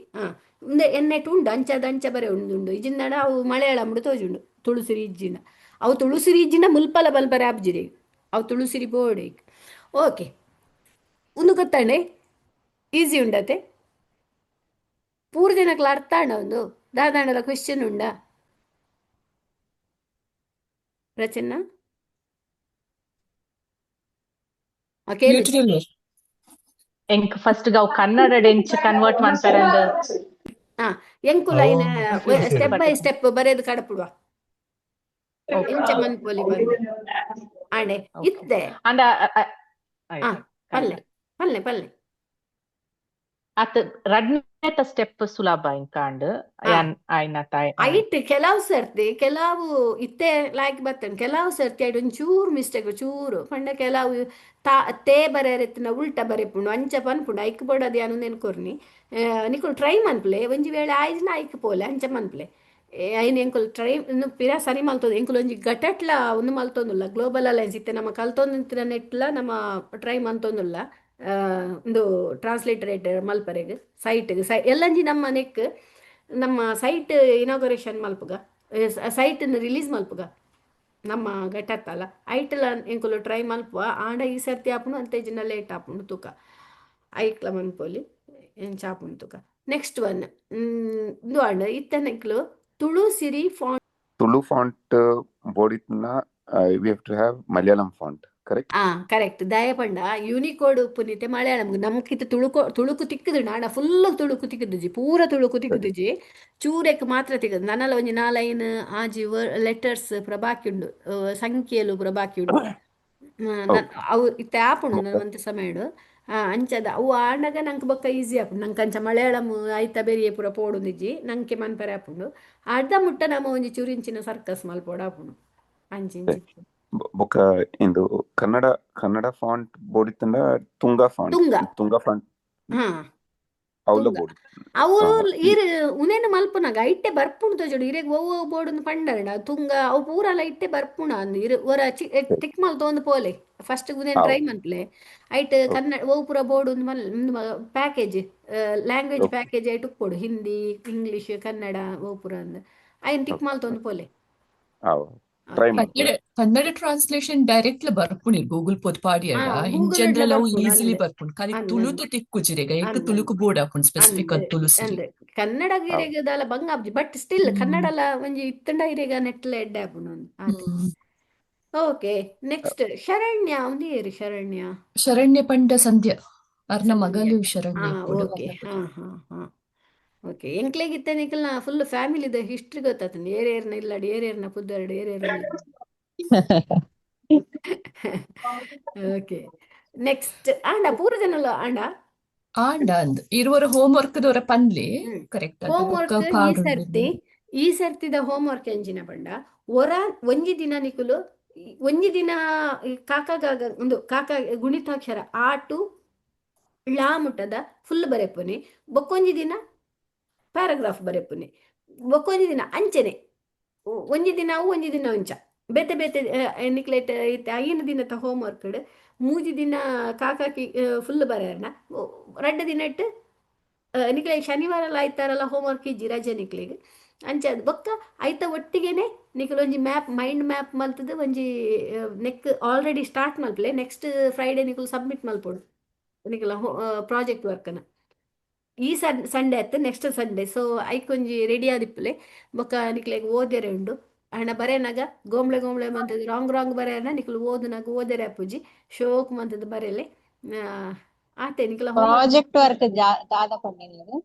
ಉಂದೆ ಎನ್ನೆಟ್ಟು ಉಂಡು ಅಂಚ ಬರೆ ಉಂಡು ಇಜಿಂದಾಂಡ ಅವು ಮಲಯಾಳಂಡು ತೋಜುಂಡು ತುಳುಸಿರಿ ಇಜ್ಜಿಂಡ ಅವು ತುಳುಸಿರಿ ಇಜ್ಜಿಂಡ ಮುಲ್ಪಲ ಬಲ್ಬರೆ ಆಬ್ಜಿರಿ ಅವು ತುಳುಸಿರಿ ಬೋಡೆ ಓಕೆ ಒಂದು ಗೊತ್ತಂಡೆ ಈಸಿ ಉಂಡತೆ ಪೂರ್ ಜನಕ್ಲ ಅರ್ಥ ಆಂಡ ಒಂದು ದಾದಾಂಡಲ ಕ್ವೆಶ್ಚನ್ ಉಂಡ ರಚನಾ ಕೇಳಿ ನ್ಯೂಟ್ರಲ್ ಎಂಕ್ ಫಸ್ಟ್ ಗಾವ್ ಕನ್ನಡ ಡೆಂಚ್ ಕನ್ವರ್ಟ್ ಮಾಡ್ತಾರಂದು ಎಂಕುಲ ಅವು ಇನ್ನ difference ಸ್ಟೆಪ್ ಬೈ ಇದೆ. ಸ್ಟೆಪ್ ಬರೆದು ಕಡಪುಡುವ Okay. ಎಂಚ ಮನ್ಪೊಲಿ ಬಂದು ಆಂಡೆ Okay. ಇತ್ತೆ ಅಂಡ ಆ, ಪಲ್ಲೆ ಪಲ್ಲೆ ಪಲ್ಲೆ ಅತ್ ರಡ್ನೆತ ಸ್ಟೆಪ್ ಸುಲಭ ಇಂಕಾಂಡ್ ಯಾನ್ ಆಯ್ನ ತಾಯ್ ಐಟ್ ಕೆಲವು ಸರ್ತಿ ಕೆಲವು ಇತ್ತೆ ಲಾಯ್ಕ್ ಬರ್ತೇನೆ ಕೆಲವು ಸರ್ತಿ ಐಟ್ ಒಂಚೂರು ಮಿಸ್ಟೇಕ್ ಚೂರು ಪಂಡ ಕೆಲವು ತೇ ಬರೆಯರೆತ್ತಿನ ಉಲ್ಟ ಬರೆಪುಂಡು ಅಂಚ ಪನ್ಪುಂಡು ಐಕ್ ಬೋಡದು ಯಾನು ನೆನ್ಕೊರ್ನಿ ನಿಕುಲು ಟ್ರೈ ಮನ್ಪ್ಲೆ ಒಂಜಿ ವೇಳೆ ಆಯ್ನ ಐಕ್ ಪೋಲೆ ಅಂಚ ಮನ್ಪ್ಲೆ ಐನ್ ಎಂಕುಲು ಟ್ರೈ ಇನ್ನು ಪಿರ ಸರಿ ಮಲ್ತೋದು ಎಂಕುಲು ಒಂಜಿ ಗಟಟ್ಲ ಒಂದು ಮಲ್ತೊಂದುಲ್ಲ ಗ್ಲೋಬಲ್ ಅಲೈನ್ಸ್ ಇತ್ತೆ ನಮ್ಮ ಕಲ್ತೊಂದಿನ ನೆಟ್ಲ ನಮ್ಮ ಟ್ರೈ ಮಂತೊಂದುಲ್ಲ ಒಂದು ಟ್ರಾನ್ಸ್ಲೇಟರೇಟರ್ ಮಲ್ಪರೆಗ್ ಸೈಟ್ಗೆ ಎಲ್ಲಂಜಿ ನಮ್ಮ ನೆಕ್ ನಮ್ಮ ಸೈಟ್ ಇನಾಗರೇಷನ್ ಮಲ್ಪುಗ ಸೈಟ್ ರಿಲೀಸ್ ಮಲ್ಪುಗ ನಮ್ಮ ಘಟತ್ತಲ್ಲ ಐಟಲ ಎಂಕುಲು ಟ್ರೈ ಮಲ್ಪುವ ಆಂಡ ಈ ಸರ್ತಿ ಆಪುಂಡು ಅಂತೆ ಜಿನ ಲೇಟ್ ಆಪುಂಡು ತೂಕ ಐಕ್ಲ ಮನ್ಪೊಲಿ ಎಂಚ ಆಪುಂಡು ತೂಕ ನೆಕ್ಸ್ಟ್ ಒನ್ ಇದು ಆಂಡ ಇತ್ತನೆಕ್ಲು Tulu Siri font Tulu font boditna we have to have Malayalam font, correct? Correct ದಯಪಂಡ ಯೂನಿಕೋಡ್ ಪುನಿತೆ ಮಲಯಾಳಂ ನಮ್ಕಿತ ತುಳುಕು ತಿಕ್ಕದು ನಾಡ ಫುಲ್ ತುಳುಕು ತಿಕ್ಕದುಜಿ ಪೂರ ತುಳುಕು ತಿಕ್ಕದುಜಿ ಚೂರೆಕ್ ಮಾತ್ರ ತಿಕ್ಕದು ನನ್ನಲ ಒಂಜಿ ನಾಲೈನ್ ಆಜಿ ಲೆಟರ್ಸ್ ಪ್ರಬಾಕಿ ಉಂಡು ಸಂಖ್ಯೆಲು ಪ್ರಬಾಕಿ ಉಂಡು ಅವು ಇತ್ತೆ ಆಪುಂಡು ನನ್ನ ಒಂತೆ ಸಮಯಡು ಅಂಚದ ಅವು ಆಂಡಗ ನಂಗೆ ಬೊಕ್ಕ ಈಸಿ ಆಪುಂಡು ನಂಗೆ ಅಂಚ ಮಲಯಾಳಂ ಐತ ಬೆರಿಯೆ ಪೂರ ಪೋಡುಂದಿಜ್ಜಿ ನಂಗೆ ಮನ್ಪರೆ ಆಪುಂಡು ಅರ್ಧ ಮುಟ್ಟ ನಮ್ಮ ಒಂಜಿ ಚೂರಿಂಚಿನ ಸರ್ಕಸ್ ಮಲ್ಪೋಡು ಆಪುಂಡು ಅಂಚಿಂಚಿ ಬೊಕ ಇಂದು ಕನ್ನಡ ಫಾಂಟ್ ಬೋಡಿತ್ತಂಡ ತುಂಗ ಫಾಂಟ್ ಹಾ ಅವಲ ತುಂಗ ಬೋಡಿ ಅವು ಇರ್ ಉನೇನು ಮಲ್ಪುನಾಗ ಐಟ್ಟೆ ಬರ್ಪುಂಡು ತೋಜುಡು ಇರೆಗ್ ಒವ್ವು ಬೋರ್ಡ್ ಪಂಡರಣ ತುಂಗ ಅವು ಪೂರಲ ಇಟ್ಟೆ ಬರ್ಪುಣ ಅಂದ್ ಇರು ಒರ ತಿಕ್ ಮಲ್ ತೊಂದು ಪೋಲೆ ಫಸ್ಟ್ ಉನೇನು ಟ್ರೈ ಮನ್ಪ್ಲೆ ಐಟ್ ಕನ್ನಡ ಒವು ಪೂರ ಬೋರ್ಡ್ ಒಂದು ಪ್ಯಾಕೇಜ್ ಲ್ಯಾಂಗ್ವೇಜ್ ಪ್ಯಾಕೇಜ್ ಐಟ್ ಉಪ್ಪೋಡು ಹಿಂದಿ ಇಂಗ್ಲಿಷ್ ಕನ್ನಡ ಒವು ಪೂರ ಅಂದ್ ಐನ್ ಟಿಕ್ ಮಲ್ ತೊಂದು ಪೋಲೆ ಟ್ರೈ ಕನ್ನಡ ಟ್ರಾನ್ಸ್ಲೇಷನ್ ಡೈರೆಕ್ಟ್ ಬರ್ಪುಣಿ ಗೂಗಲ್ ಪೊತ್ ಪಾಡಿಯಾಗ ಇನ್ Google ಜನರಲ್ ಅವು ಬರ್ಪುಂಡು ಈಸಿಲಿ ಅಂದ್ ಬರ್ಪುಂಡು ಖಾಲಿ ಅಂದ್ ತುಳುತು ತಿಕ್ಕುಜಿರೆಗ ಎಕ್ ಅಂದ್ ತುಳುಕು ಬೋರ್ಡ್ ಹಾಕೊಂಡು ಸ್ಪೆಸಿಫಿಕ್ ಅದು ತುಳುಸಿರಿ ಅಂದ್ ಕನ್ನಡ ಗಿರೆಗದಲ್ಲ ಬಂಗಾಬ್ಜಿ ಬಟ್ ಸ್ಟಿಲ್ ಕನ್ನಡಲ ಒಂಜಿ ಇತ್ತಂಡ ಇರೆಗ ನೆಟ್ಲ ಎಡ್ಡೆ ಆಪುಂಡು ಆತೆ ಓಕೆ ನೆಕ್ಸ್ಟ್ ಶರಣ್ಯ ಒಂದು ಏರಿ ಶರಣ್ಯ ಪಂಡ ಸಂಧ್ಯಾ ಅರ್ನ ಮಗಲು ಶರಣ್ಯ ಇಪ್ಪುಡು ಓಕೆ ಓಕೆ ಎಂಕ್ಲೆಗಿತ್ತೆ ನಿಕಲ್ನ ಫುಲ್ ಫ್ಯಾಮಿಲಿದ ಹಿಸ್ಟ್ರಿ ಗೊತ್ತಾತಂದು ಏರೇರ್ನ ಇಲ್ಲಡಿ ಏರೇರ್ನ ಪುದ್ದರ್ಡು ಏರೇರ್ನ ಓಕೆ ನೆಕ್ಸ್ಟ್ ಆಂಡ ಪೂರ ಜನಲ ಆಂಡ ಆಂಡ ಅಂದ್ ಇರುವರ ಹೋಮ್ ವರ್ಕ್ ದವರ ಪನ್ಲೆ ಕರೆಕ್ಟ್ ಅದು ಹೋಮ್ ಬೊಕ್ಕ ವರ್ಕ್ ಪಾಡು ಈ ಸರ್ತಿದ ಹೋಮ್ ವರ್ಕ್ ಎಂಜಿನ ಪಂಡ ಒರ ಒಂಜಿ ದಿನ ನಿಕುಲು ಒಂಜಿ ದಿನ ಕಾಕಾಗ ಒಂದು ಕಾಕ ಗುಣಿತಾಕ್ಷರ ಆಟು ಲಾ ಮುಟ್ಟದ ಫುಲ್ ಬರೆಪುನಿ ಬೊಕ್ಕೊಂಜಿ ದಿನ ಪ್ಯಾರಾಗ್ರಾಫ್ ಬರೆಪುನಿ ಬೊಕ್ಕೊಂಜಿ ದಿನ ಅಂಚನೆ ಒಂಜಿ ದಿನ ಅವು ಒಂಜಿ ದಿನ ಒಂಚ ಬೇತೆ ಬೇತೆ ನಿಕ್ಲೆಟ್ ಐನ ದಿನದ ಹೋಮ್ ವರ್ಕ್ ಮೂಜಿ ದಿನ ಕಾಕಾಕಿ ಫುಲ್ ಬರೆಯರ್ನ ರಡ್ಡ ದಿನ ಇಟ್ಟು ನಿಕ್ಲೆ ಶನಿವಾರ ಆಯ್ತಾರಲ್ಲ ಹೋಮ್ ವರ್ಕ್ ಇಜ್ಜಿ ರಜೆ ನಿಕ್ಲಿಗೆ ಅಂಚದು ಬೊಕ್ಕ ಐತ ಒಟ್ಟಿಗೆನೆ ನಿಕಲ್ ಒಂಜಿ ಮೈಂಡ್ ಮ್ಯಾಪ್ ಮಲ್ತದ ಒಂಜಿ ನೆಕ್ ಆಲ್ರೆಡಿ ಸ್ಟಾರ್ಟ್ ಮಲ್ಪಲೆ ನೆಕ್ಸ್ಟ್ ಫ್ರೈಡೆ ನಿಕಲ್ ಸಬ್ಮಿಟ್ ಮಲ್ಪೊಡು ನಿಕಲ ಪ್ರಾಜೆಕ್ಟ್ ವರ್ಕ್ನ ಈ ಸಂಡೇ ಆಯ್ತು ನೆಕ್ಸ್ಟ್ ಸಂಡೇ ಸೊ ಐಕೊಂಜಿ ರೆಡಿ ಆದಿಪ್ಪಲೆ ಬೊಕ್ಕ ನಿಕ್ಲೆಗ್ ಓದೆರೆ ಉಂಡು ಹಣ ಬರೆನಾಗ ಗೋಮ್ಳೆ ಮಂತದ್ದು ರಾಂಗ್ ಬರೆಯನ ನಿಕಲು ಓದುನಾಗ ಓದೆರೆ ಅಪ್ಪುಜಿ ಶೋಕ್ ಮಂತದ್ದು ಬರೆಯಲೆ ಆತೆ ನಿಕಲ ಪ್ರಾಜೆಕ್ಟ್ ವರ್ಕ್ ದಾದ ಪಂಡಿನ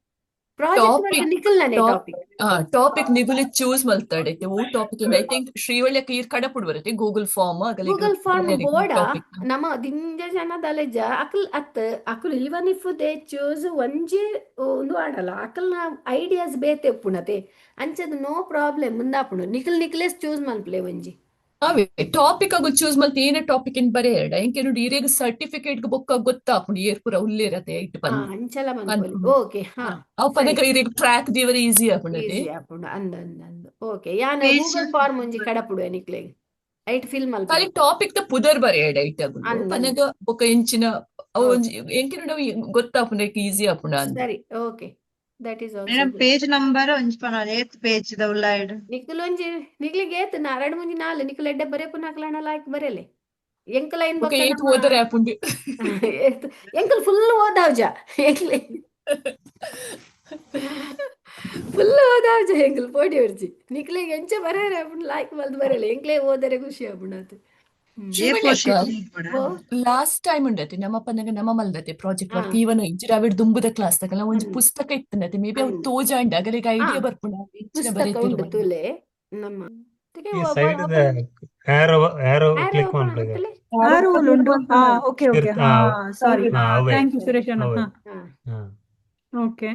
ಪ್ರಾಜೆಕ್ಟ್ ವರ್ಕ್ ಟಾಪಿಕ್ ನಿಖಲ್ನೇ ಟಾಪ್ ಟಾಪಿಕ್ ಟಾಪಿಕ್ ನಿಗುಲಿ ಚೂಸ್ ಮಲ್ತಾಡೈತೆ ಓ ಟಾಪಿಕ್ ಐ ಥಿಂಕ್ ಶ್ರೀವಳ್ಯಕ್ಕೆ ಈರ್ ಕಡಪುಡು ಬರುತ್ತೆ ಗೂಗಲ್ ಫಾರ್ಮ್ ಆಗಲಿಗೆ ಗೂಗಲ್ ಫಾರ್ಮ್ ಬೋರ್ಡ ಟಾಪಿಕ್ ನಮ್ಮ ದಿಂಜ ಜನದಲೆಜ ಅಕಲ್ ಅತ್ ಅಕಲ್ ಇವನ್ ಇಫ್ ದೇ ಚೂಸ್ ಒಂಜಿ ಒಂದು ಆಡಲ್ಲ ಅಕಲ್ನ ಐಡಿಯಾಸ್ ಬೇತೆ ಉಪ್ಪುಣತೆ ಅಂಚದು ನೋ ಪ್ರಾಬ್ಲಮ್ ಮುಂದಾಪುಂಡು ನಿಖಲೇಸ್ ಚೂಸ್ ಮಲ್ಪ್ಲೆ ಒಂಜಿ ಅವೇ ಟಾಪಿಕ್ ಆಗು ಚೂಸ್ ಮಲ್ತಿ ಏನೇ ಟಾಪಿಕ್ ಇನ್ ಬರೆಯಡ ಎಂಕೆ ನೋಡಿ ಇರೇಗ ಸರ್ಟಿಫಿಕೇಟ್ ಬೊಕ್ಕ ಗೊತ್ತಾಪುಂಡು ಏರ್ ಪೂರ ಉಲ್ಲೇರತೆ ಐಟ್ ಹಾ ಬಂದು ಅಂಚಲ ಮಲ್ಪೊಲಿ ಅನ್ಕೊಂಡು ಓಕೆ ಹಾ ಅವು ಸರಿ ಪದಕ ಇರೇಗ ಟ್ರ್ಯಾಕ್ ದಿವರ ಈಸಿ ಆಪುಂಡತೆ ಈಸಿ ಆಪುಂಡು ಅಂದು ಓಕೆ ಯಾನ್ ಪೇಜ್ ಗೂಗಲ್ ಫಾರ್ಮ್ ಒಂಜಿ ಕಡಪುಡು ನಿಕ್ಲೆಗ್ ಐಟ್ ಫಿಲ್ ಖಾಲಿ ಮಲ್ಪೊಲಿ ಟಾಪಿಕ್ ದ ಪುದರ್ ಬರೆಯಡ ಐಟ್ ಆಗುಂಡು ಅಂದ್ ಪನಗ ಬೊಕ್ಕ ಎಂಚಿನ ಅವು ಓಕೆ ಒಂಜಿ ಎಂಕೆ ನೋಡಿ ಗೊತ್ತಾಪುಂಡು ಈಸಿ ಆಪುಂಡು ಅಂದ್ ಸರಿ okay that is also madam good page number ಒಂಜಿ ಪನ ಏತ್ ಪೇಜ್ ದ ಉಳ್ಳಾಯ್ಡ್ ನಿಖಲ್ ಒಂಜಿ ನಿಕ್ಲಿಗೆ ಏತ್ ನಾ ಎರಡು ಮುಂಜಿ ನಾಲ್ ನಿಖಲ್ ಎಡ್ಡೆ ಬರೆಪು ನಾಕ್ಲಣ ಲಾಯ್ಕ್ ಬರೆಯಲೆ ಎಂಕಲ್ ಐನ್ ಬೊಕ್ಕ ಬೊಕ್ಕ ಏಟ್ ನಮ್ಮ ಓದರ ಆಪುಂಡು ಎಂಕಲ್ ಫುಲ್ ಓದಾವ್ಜ ಎಂಕ್ಲೆ ಫುಲ್ ಓದಾವ್ಜ ಎಂಕಲ್ ಪೋಡಿ ಹೊರ್ಜಿ ನಿಕ್ಲೆಗ್ ಎಂಚ ಬರೆಯರೆ ಆಪುಂಡು ಲಾಯ್ಕ್ ಮಲ್ದು ಬರೆಯಲೆ ಎಂಕ್ಲೆ ಓದರೆ ಖುಷಿ ಆಪುಂಡು ಆತು ಏ ಶ್ರೀವಳ್ಯಕ್ಕ ಪೋಸ್ಟ್ ಓ ಲಾಸ್ಟ್ ಟೈಮ್ ಉಂಡತೆ ನಮ್ಮ ಪನ್ನಗ ನಮ್ಮ ಮಲ್ದತೆ ಪ್ರಾಜೆಕ್ಟ್ ಹಾ ವರ್ಕ್ ಇವನ ಇಂಚಿರ ಅವಿಡ್ ದುಂಬುದ ಕ್ಲಾಸ್ ತಕಲ್ಲ ಒಂಜಿ ಅಂದ್ ಪುಸ್ತಕ ಇತ್ತನತೆ ಮೇ ಬಿ ಅವು ಅಂದ್ ತೋಜಾಂಡ ಅಗಲಿಗೆ ಹಾ ಐಡಿಯಾ ಬರ್ಪುಂಡು ಇಂಚಿನ ಪುಸ್ತಕ ಬರೆತಿರು ಉಂಡು ಬಂದು ತುಲೆ ನಮ್ಮ ತಿಗೆ ಈ ಸೈಡ್ ಓಪನ್ ಆರೋ ಆರೋ ಕ್ಲಿಕ್ ಓಪನ್ ಮಾಡ್ಲಿಗೆ ಆಗುತ್ತಲೆ ಆರು ಉಂಟು ಹಾ ಓಕೆ ಓಕೆ ಇರ್ತ ಹಾ ಸಾರಿ ಹಾ ಅವೇ ಥ್ಯಾಂಕ್ ಯು ಸುರೇಶ್ ಅಣ್ಣ ಅವೇ ಹಾ ಹಾ ಹಾ ಓಕೆ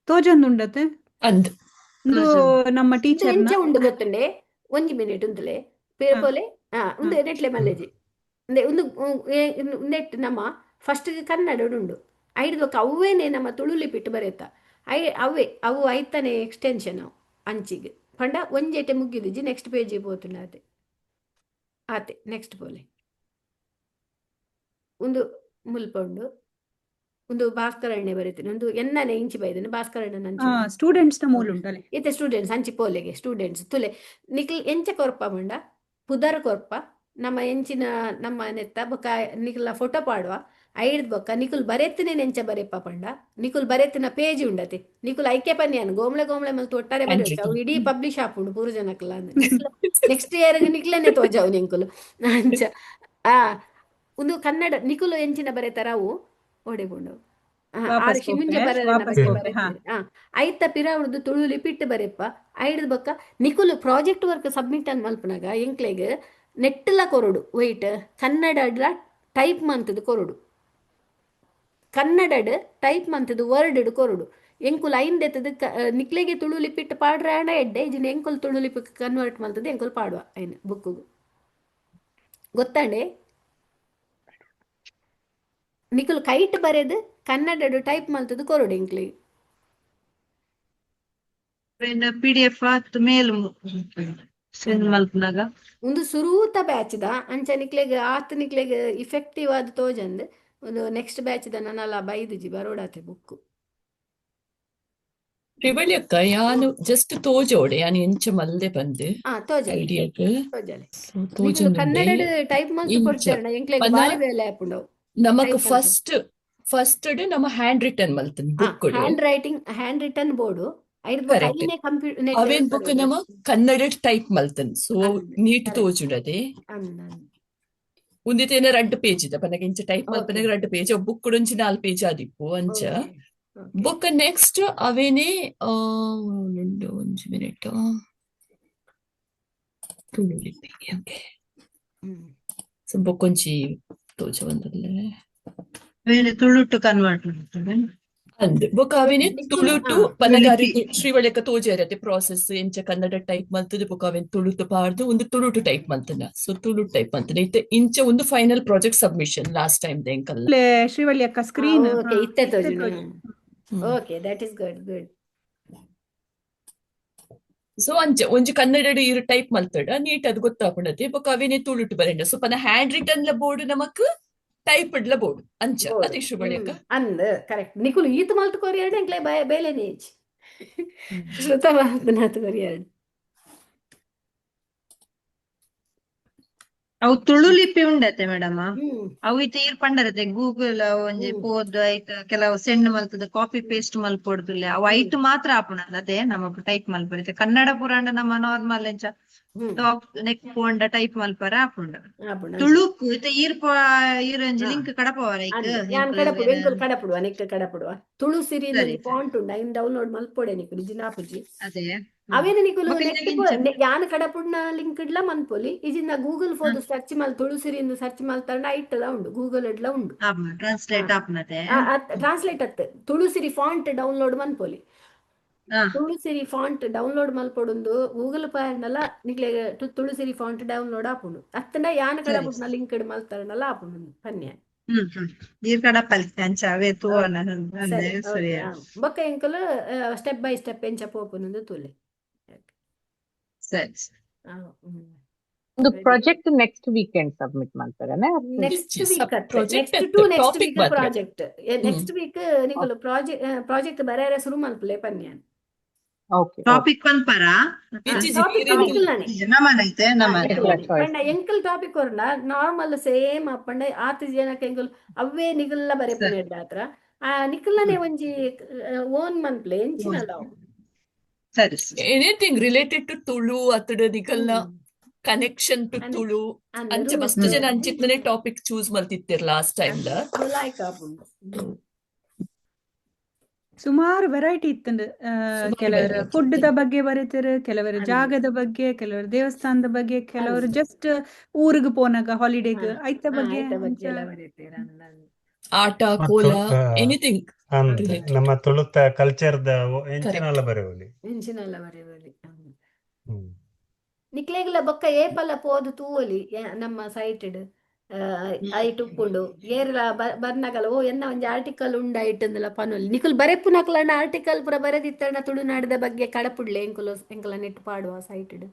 ತೋಜೊಂದು ಉಂಡತೆ ಅಂದ್ ಒಂದು ನಮ್ಮ ಇದು ಟೀಚರ್ನ ಎಂಚ ಉಂಡು ಗೊತ್ತುಂಡೆ ಒಂಜಿ ಮಿನಿಟ್ ಉಂತಲೆ ಪೇಪೋಲೆ ಉಂದು ನೆಟ್ಲೆ ಮಲ್ಲೆಜಿ ನೆಟ್ ನಮ್ಮ ಫಸ್ಟ್ ಕನ್ನಡ ಉಂಡು ಐದು ಅವ್ವೇನೆ ನಮ್ಮ ತುಳುಲಿಪಿಟ್ಟು ಬರೆಯುತ್ತ ಅವೇ ಅವು ಐತಾನೆ ಎಕ್ಸ್ಟೆನ್ಷನ್ ಅಂಚಿಗೆ ಪಂಡ ಒಂಜೇಟೆ ಮುಗಿದಿಜಿ ನೆಕ್ಸ್ಟ್ ಪೇಜಿಗೆ ಪೋತುಂಡ ಆತೆ ಆತೆ ನೆಕ್ಸ್ಟ್ ಪೋಲೆ ಒಂದು ಮುಲ್ಪ ಉಂಡು ಒಂದು ಭಾಸ್ಕರಣ್ಯ ಬರೀತೀನಿ ಒಂದು ಎನ್ನನೆ ಇಂಚಿ ಬೈದನೆ ಭಾಸ್ಕರಣ್ಯ ಅಂಚಿ ಸ್ಟೂಡೆಂಟ್ಸ್ ನ ಮೂಲ ಉಂಟಲೆ ಇತ್ತೆ ಸ್ಟೂಡೆಂಟ್ಸ್ ಅಂಚಿ ಪೋಲೆಗೆ ಸ್ಟೂಡೆಂಟ್ಸ್ ತುಲೆ ನಿಖಿಲ್ ಎಂಚ ಕೊರ್ಪ ಮುಂಡ ಪುದರ್ ಕೊರ್ಪ ನಮ್ಮ ಎಂಚಿನ ನಮ್ಮ ನೆತ್ತ ಬೊಕ ನಿಖಿಲ ಫೋಟೋ ಪಾಡುವ ಐಡ್ ಬೊಕ್ಕ ನಿಖುಲ್ ಬರೆತ್ತಿನ ಎಂಚ ಬರೆಪ್ಪ ಪಂಡ ನಿಖುಲ್ ಬರೆತ್ತಿನ ಪೇಜ್ ಉಂಡತೆ ನಿಖುಲ್ ಐಕೆ ಪನ್ಯಾನ್ ಗೋಮ್ಳೆ ಗೋಮ್ಳೆ ಮಲ್ತು ಒಟ್ಟಾರೆ ಬರೆಯೋದು ಅವು ಇಡೀ ಪಬ್ಲಿಷ್ ಆಪುಂಡು ಪೂರ ಜನಕ್ಲ ನೆಕ್ಸ್ಟ್ ಇಯರ್ ನಿಖಿಲನೆ ತೋಜಾವು ನಿಂಕುಲು ಅಂಚ ಆ ಒಂದು ಕನ್ನಡ ನಿಖುಲು ಎಂಚಿನ ಬರೆತಾರ ಅವು ಓಡೆಗೊಂಡು ಆರು ಶಿಮಿಂಜ ಬರೆನ ಬಗ್ಗೆ ಬರೆತೀರಿ ಐತ ಪಿರಾವಡ್ದು ತುಳು ಲಿಪಿಟ್ ಬರೆಪ್ಪ ಐಡ್ ಬೊಕ್ಕ ನಿಖುಲು ಪ್ರಾಜೆಕ್ಟ್ ವರ್ಕ್ ಸಬ್ಮಿಟ್ ಅನ್ ಮಲ್ಪನಾಗ ಎಂಕ್ಲೆಗ್ ನೆಟ್ಟಲ ಕೊರಡು ವೈಟ್ ಕನ್ನಡ ಟೈಪ್ ಮಂತದ ಕೊರಡು ಕನ್ನಡ ಟೈಪ್ ಮಂತದ ವರ್ಡ್ ಕೊರಡು ಎಂಕುಲ್ ಐಂದೆತ್ತದ ನಿಕ್ಲೆಗೆ ತುಳು ಲಿಪಿಟ್ ಪಾಡ್ರಾಣ ಎಡ್ಡೆ ಇಜಿನ ಎಂಕುಲ್ ತುಳು ಲಿಪಿ ಕನ್ವರ್ಟ್ ಮಲ್ತದ ಎಂಕುಲ್ ಪಾಡುವ ಐನ್ ಬುಕ್ಕು ಗೊತ್ತಾಂಡೆ ನಿಖುಲ್ ಕೈಟ್ ಬರೆದು ಕನ್ನಡ ಟೈಪ್ ಮಲ್ತದ ಕೊರಡು ಎಂಕ್ಲೆಗೆ PDF ಆತ್ ಮೇಲ್ ಸೆಂಡ್ ಮಲ್ಪನಾಗ ಒಂದು ಸುರೂತ ಬ್ಯಾಚ್ದ ಅಂಚ ನಿಕ್ಲೆಗ್ ಆತ್ ನಿಕ್ಲೆಗ್ ಇಫೆಕ್ಟಿವ್ ಆದ ತೋಜಂದ್ ಒಂದು ನೆಕ್ಸ್ಟ್ ಬ್ಯಾಚ್ದ ನನ್ನಲ್ಲ ಬೈದುಜಿ ಬರೋಡಾತೆ ಬುಕ್ ಶ್ರೀವಳ್ಯಕ್ಕ ಯಾನು ಜಸ್ಟ್ ತೋಜೋಡೆ ಯಾನು ಎಂಚ ಮಲ್ದೆ ಬಂದು ತೋಜಲೆ ಐಡಿಯಾಕ್ ತೋಜಲೆ ನಿಖಿಲ್ ತೋಜೊಂದುಂಡೆ ಕನ್ನಡ ಟೈಪ್ ಮಲ್ತು ಇಂಚ ಕೊಡ್ತಾರಣ ಎಂಕ್ಲೆಗ್ ಪನ್ನ ಬಾರಿ ಬೇಲೆ ಆಪುಂಡವು ನಮಕ್ ಟೈಪ್ ಮಲ್ತು ಫಸ್ಟ್ ನಮ್ಮ ಹ್ಯಾಂಡ್ ರಿಟರ್ನ್ ಮಲ್ತನ್ ಬುಕ್ ಹ್ಯಾಂಡ್ ರಿಟರ್ನ್ ಬೋರ್ಡು ಐದು ಬುಕ್ ಕರೆಕ್ಟ್ ಐನೇ ಅವೇನ್ ಬುಕ್ ನಮ್ಮ ಕನ್ನಡ ಟೈಪ್ ಮಲ್ತನ್ ಸೊ ನೀಟ್ ತೋಜುಂಡದೆ ಉಂದಿತೇನ 2 ಪೇಜ್ ಇದ ಪನಗ ಇಂಚ ಟೈಪ್ ಮಲ್ಪನಾಗ 2 ಪೇಜ್ ಬುಕ್ ಒಂಜಿ 4 ಪೇಜ್ ಆದಿಪ್ಪು ಅಂಚ ಬುಕ್ ನೆಕ್ಸ್ಟ್ ಅವೇನೇ ಒಂಜಿ ಮಿನಿಟ್ ತುಳು ಲಿಪಿ ಓಕೆ ಸೊ ಬುಕ್ ಒಂಜಿ ತೋಜ ಒಂದಲ್ಲೇ ಬೇರೆ ತುಳು ಟು ಕನ್ವರ್ಟ್ ಮಾಡ್ತದೆ ಅಂದ್ ಬೊಕ ಅವೇನೆ ತುಳು ಟು ಪನಗಾರಿ ಶ್ರೀವಳ್ಯಕ್ಕ ತೋಜಾರತೆ ಪ್ರಾಸೆಸ್ ಎಂಚ ಕನ್ನಡ ಟೈಪ್ ಮಲ್ತದ ಬೊಕ ಅವೇನ್ ತುಳುಟು ಪಾಡ್ದು ಒಂದು ತುಳು ಟು ಟೈಪ್ ಮಲ್ತನ ಸೊ ತುಳು ಟೈಪ್ ಮಲ್ತನ ಇತ್ತೆ ಇಂಚ ಒಂದು final project submission last time ದೇಂಕಲ್ಲ ಶ್ರೀವಳ್ಳಿ ಅಕ್ಕ ಸ್ಕ್ರೀನ್ ಓಕೆ ಇತ್ತೆ ತೋಜುಂಡು okay that is good so ಅಂಚ ಒಂಜಿ ಕನ್ನಡ ಇರು ಟೈಪ್ ಮಲ್ತಡ ನೀಟ್ ಅದು ಗೊತ್ತಾಪುಂಡತೆ ಬೊಕ ಅವೇನೆ ತುಳುಟು ಬರೆಂಡ ಸೊ ಪನ ಹ್ಯಾಂಡ್ ರಿಟರ್ನ್ ಲ ಬೋರ್ಡ್ ನಮಕ್ ಟೈಪ್ ಇಡ್ಲ ಬೋರ್ಡ್ ಅಂಚ ಅತಿ ಶ್ರೀವಳ್ಯಕ್ಕ ಅಂದ್ ಕರೆಕ್ಟ್ ನಿಖುಲ್ ಈತ್ ಮಲ್ತು ಕೊರಿಯಾಡ್ ಎಂಕ್ಲೆ ಬೇಲೆ ನೇಜ್ ಶ್ರುತ ಮಾತನಾತ ಕೊರಿಯಾಡ್ ಅವು ತುಳು ಲಿಪಿ ಉಂಡತೆ ಮೇಡಮ್ ಅವು ಇತ್ತೆ ಈರ್ ಪಂಡರತೆ ಗೂಗಲ್ ಒಂಜಿ ಪೋದ್ ಐಟ್ ಕೆಲವು ಸೆಂಡ್ ಮಲ್ತದ ಕಾಪಿ ಪೇಸ್ಟ್ ಮಲ್ಪೊಡ್ದುಲ್ಲೆ ಅವು ಐಟ್ ಮಾತ್ರ ಆಪುಂಡ ಅದೇ ನಮಕ್ ಟೈಪ್ ಮಲ್ಪೊಡಿತೆ ಕನ್ನಡ ಪುರಾಣ ನಮ್ಮ ನಾರ್ಮಲ್ ಎಂಚ ಟಾಪ್ ನೆಕ್ ಪೋಂಡ ಟೈಪ್ ಮಲ್ಪರ ಆಪುಂಡ ಆಪುಂಡು ತುಳುಕು ಈರೊಂಜಿ ಲಿಂಕ್ ಕಡಪವರ ಐಕ್ ಅಂದೆ ಯಾನ್ ಕಡಪುಡು ಎಂಕುಲು ಕಡಪುಡುವ ನೆಕ್ ಕಡಪುಡುವ ತುಳು ಸಿರಿ ಸರಿ ಒಂದು ಫಾಂಟ್ ಉಂಡು ಐನ್ ಡೌನ್ಲೋಡ್ ಮಲ್ಪೊಡೆ ನಿಕುಲು ಜಿನಾಪುಜಿ ಅದೇ ಅವೇನು ನಿಕುಲು ಬೊಕ ನೆಟ್ ಇಜ್ಜಿಂಚ ಯಾನ್ ಕಡಪುಡ್ನ ಲಿಂಕ್ ಇಡ್ಲ ಮನ್ಪೊಲಿ ಇಜಿಂದ ಗೂಗಲ್ ಫೋದು ಸರ್ಚ್ ಮಲ್ ತುಳು ಸಿರಿಯಿಂದ ಸರ್ಚ್ ಮಲ್ತಂಡ ಐಟ್ಲ ಉಂಡು ಗೂಗಲ್ ಇಡ್ಲ ಉಂಡು ಟ್ರಾನ್ಸ್ಲೇಟ್ ಆಪ್ನತೆ ಟ್ರಾನ್ಸ್ಲೇಟ್ ಅತ್ತೆ ತುಳು ಸಿರಿ ಫಾಂಟ್ ಡೌನ್ಲೋಡ್ ಮನ್ಪೊಲಿ ಹಾ Tulu Siri font download ಮಲ್ಪೊಡುಂದು Google ಪಾಯರ್ನಲ್ಲ ನಿಕ್ಲೆ ತುಳು ಸಿರಿ ಫಾಂಟ್ ಡೌನ್ಲೋಡ್ ಆಪುಂಡು ಅತ್ತಂಡ ಯಾನ್ ಸರಿ ಕಡಪುಡ್ನ ಲಿಂಕ್ ಇಡ್ ಮಲ್ತಾರನಲ್ಲ ಆಪುಂಡು ಪನ್ಯ ನೀರ್ ಕಡಪಲ್ ಅಂಚ ಅವೇ ತೂವನ ಸರಿ ಅಂದೆ ಸರಿ ಬೊಕ್ಕ ಎಂಕುಲು ಸ್ಟೆಪ್ ಬೈ ಸ್ಟೆಪ್ ಎಂಚ ಪೋಪುನಂದು ತುಲೆ ಸರಿ ಒಂದು ಪ್ರಾಜೆಕ್ಟ್ ನೆಕ್ಸ್ಟ್ ವೀಕೆಂಡ್ ಸಬ್ಮಿಟ್ ಮಾಡ್ತಾರೇನೆ ನೆಕ್ಸ್ಟ್ Yes, ವೀಕ್ ಅತ್ತೆ project ನೆಕ್ಸ್ಟ್ ಅತ್ತೆ, ಟು ನೆಕ್ಸ್ಟ್ topic ವೀಕ್ ಮಾತ್ರ. ಪ್ರಾಜೆಕ್ಟ್ ನೆಕ್ಸ್ಟ್ ವೀಕ್ ನಿಕುಲು ಪ್ರಾಜೆಕ್ಟ್ ಬರೆಯರೆ ಶುರು ಮಲ್ಪಲೆ ಪನ್ಯಾನ್ ಓಕೆ ಟಾಪಿಕ್ ಪನ್ಪರ ಟಾಪಿಕ್ ನಿಕುಲ್ನಾನೆ ನಮನೈತೆ ನಮನೆ ಪಂಡ ಎಂಕಲ್ ಟಾಪಿಕ್ ಹೊರನ ನಾರ್ಮಲ್ ಸೇಮ್ ಅಪ್ಪಂಡ ಆತು ಜನಕ್ಕೆ ಎಂಕುಲು ಅವೇ ನಿಕುಲ್ಲ ಬರೆಪುನ ಹತ್ರ ನಿಕುಲ್ಲನೆ ಒಂಜಿ ಓನ್ ಮನ್ಪ್ಲೆ ಎಂಚಿನಲ್ಲ ಅವು. ಸರಿ Anything related to Tulu, ಅತ್ತುಡು ನಿಕಲ್ನ ಕನೆಕ್ಷನ್ ಟು ತುಳು ಅಂಚ ಫಸ್ಟ್ ಜನ ಅಂಚಿತ್ಲನೆ ಟಾಪಿಕ್ ಚೂಸ್ ಮಲ್ತಿತ್ತಿರ್ ಲಾಸ್ಟ್ ಟೈಮ್ ಲಾಯ್ಕ್ ಆಪುಂಡು ಸುಮಾರು ವೆರೈಟಿ ಇತ್ತಂಡು ಕೆಲವರು variety ಫುಡ್ ಇತ್ತು. ದ ಬಗ್ಗೆ ಬರೀತಾರೆ, ಕೆಲವರು ಜಾಗದ ಬಗ್ಗೆ, ಕೆಲವರು ದೇವಸ್ಥಾನದ ಬಗ್ಗೆ, ಕೆಲವರು ಜಸ್ಟ್ ಊರಿಗೆ ಪೋನಾಗ ಹಾಲಿಡೇಗ್ ಐತ ಬಗ್ಗೆ ಆಯ್ತ ಬಗ್ಗೆ ಅಂಚ ಎಲ್ಲ ಬರೀತೀರ ಆಟ ಮತ್ತು ಕೋಲ ಎನಿಥಿಂಗ್ ಅಂತೆ related. ನಮ್ಮ ತುಳುತ ಕಲ್ಚರ್ದ ಎಂಚಿನಲ್ಲ ಬರೆವಲಿ. ಎಂಚಿನಲ್ಲ ಬರೆವಲಿ ಹ್ಮ್ ನಿಕ್ಲೆಗ್ಲ ಬೊಕ್ಕ ಏಪಲ ಪೋದು ತೂವಲಿ ನಮ್ಮ ಸೈಟೆಡ್ ಐಟ್ ಉಪ್ಪುಂಡು ಏರ್ಲ ಬರ್ನಗಲ ಓ ಎನ್ನ ಒಂಜಿ ಆರ್ಟಿಕಲ್ ಉಂಡು ಐಟಂದಲ ಪನೊಲಿ ನಿಕುಲ್ ಬರೆಪುನಕ್ಲಣ್ಣ ಆರ್ಟಿಕಲ್ ಪೂರ ಬರೆದಿತ್ತಣ್ಣ ತುಳುನಾಡದ ಬಗ್ಗೆ ಕಡಪುಡ್ಲೆ ಎಂಕುಲ ನೆಟ್ ಪಾಡುವ ಸೈಟೆಡ್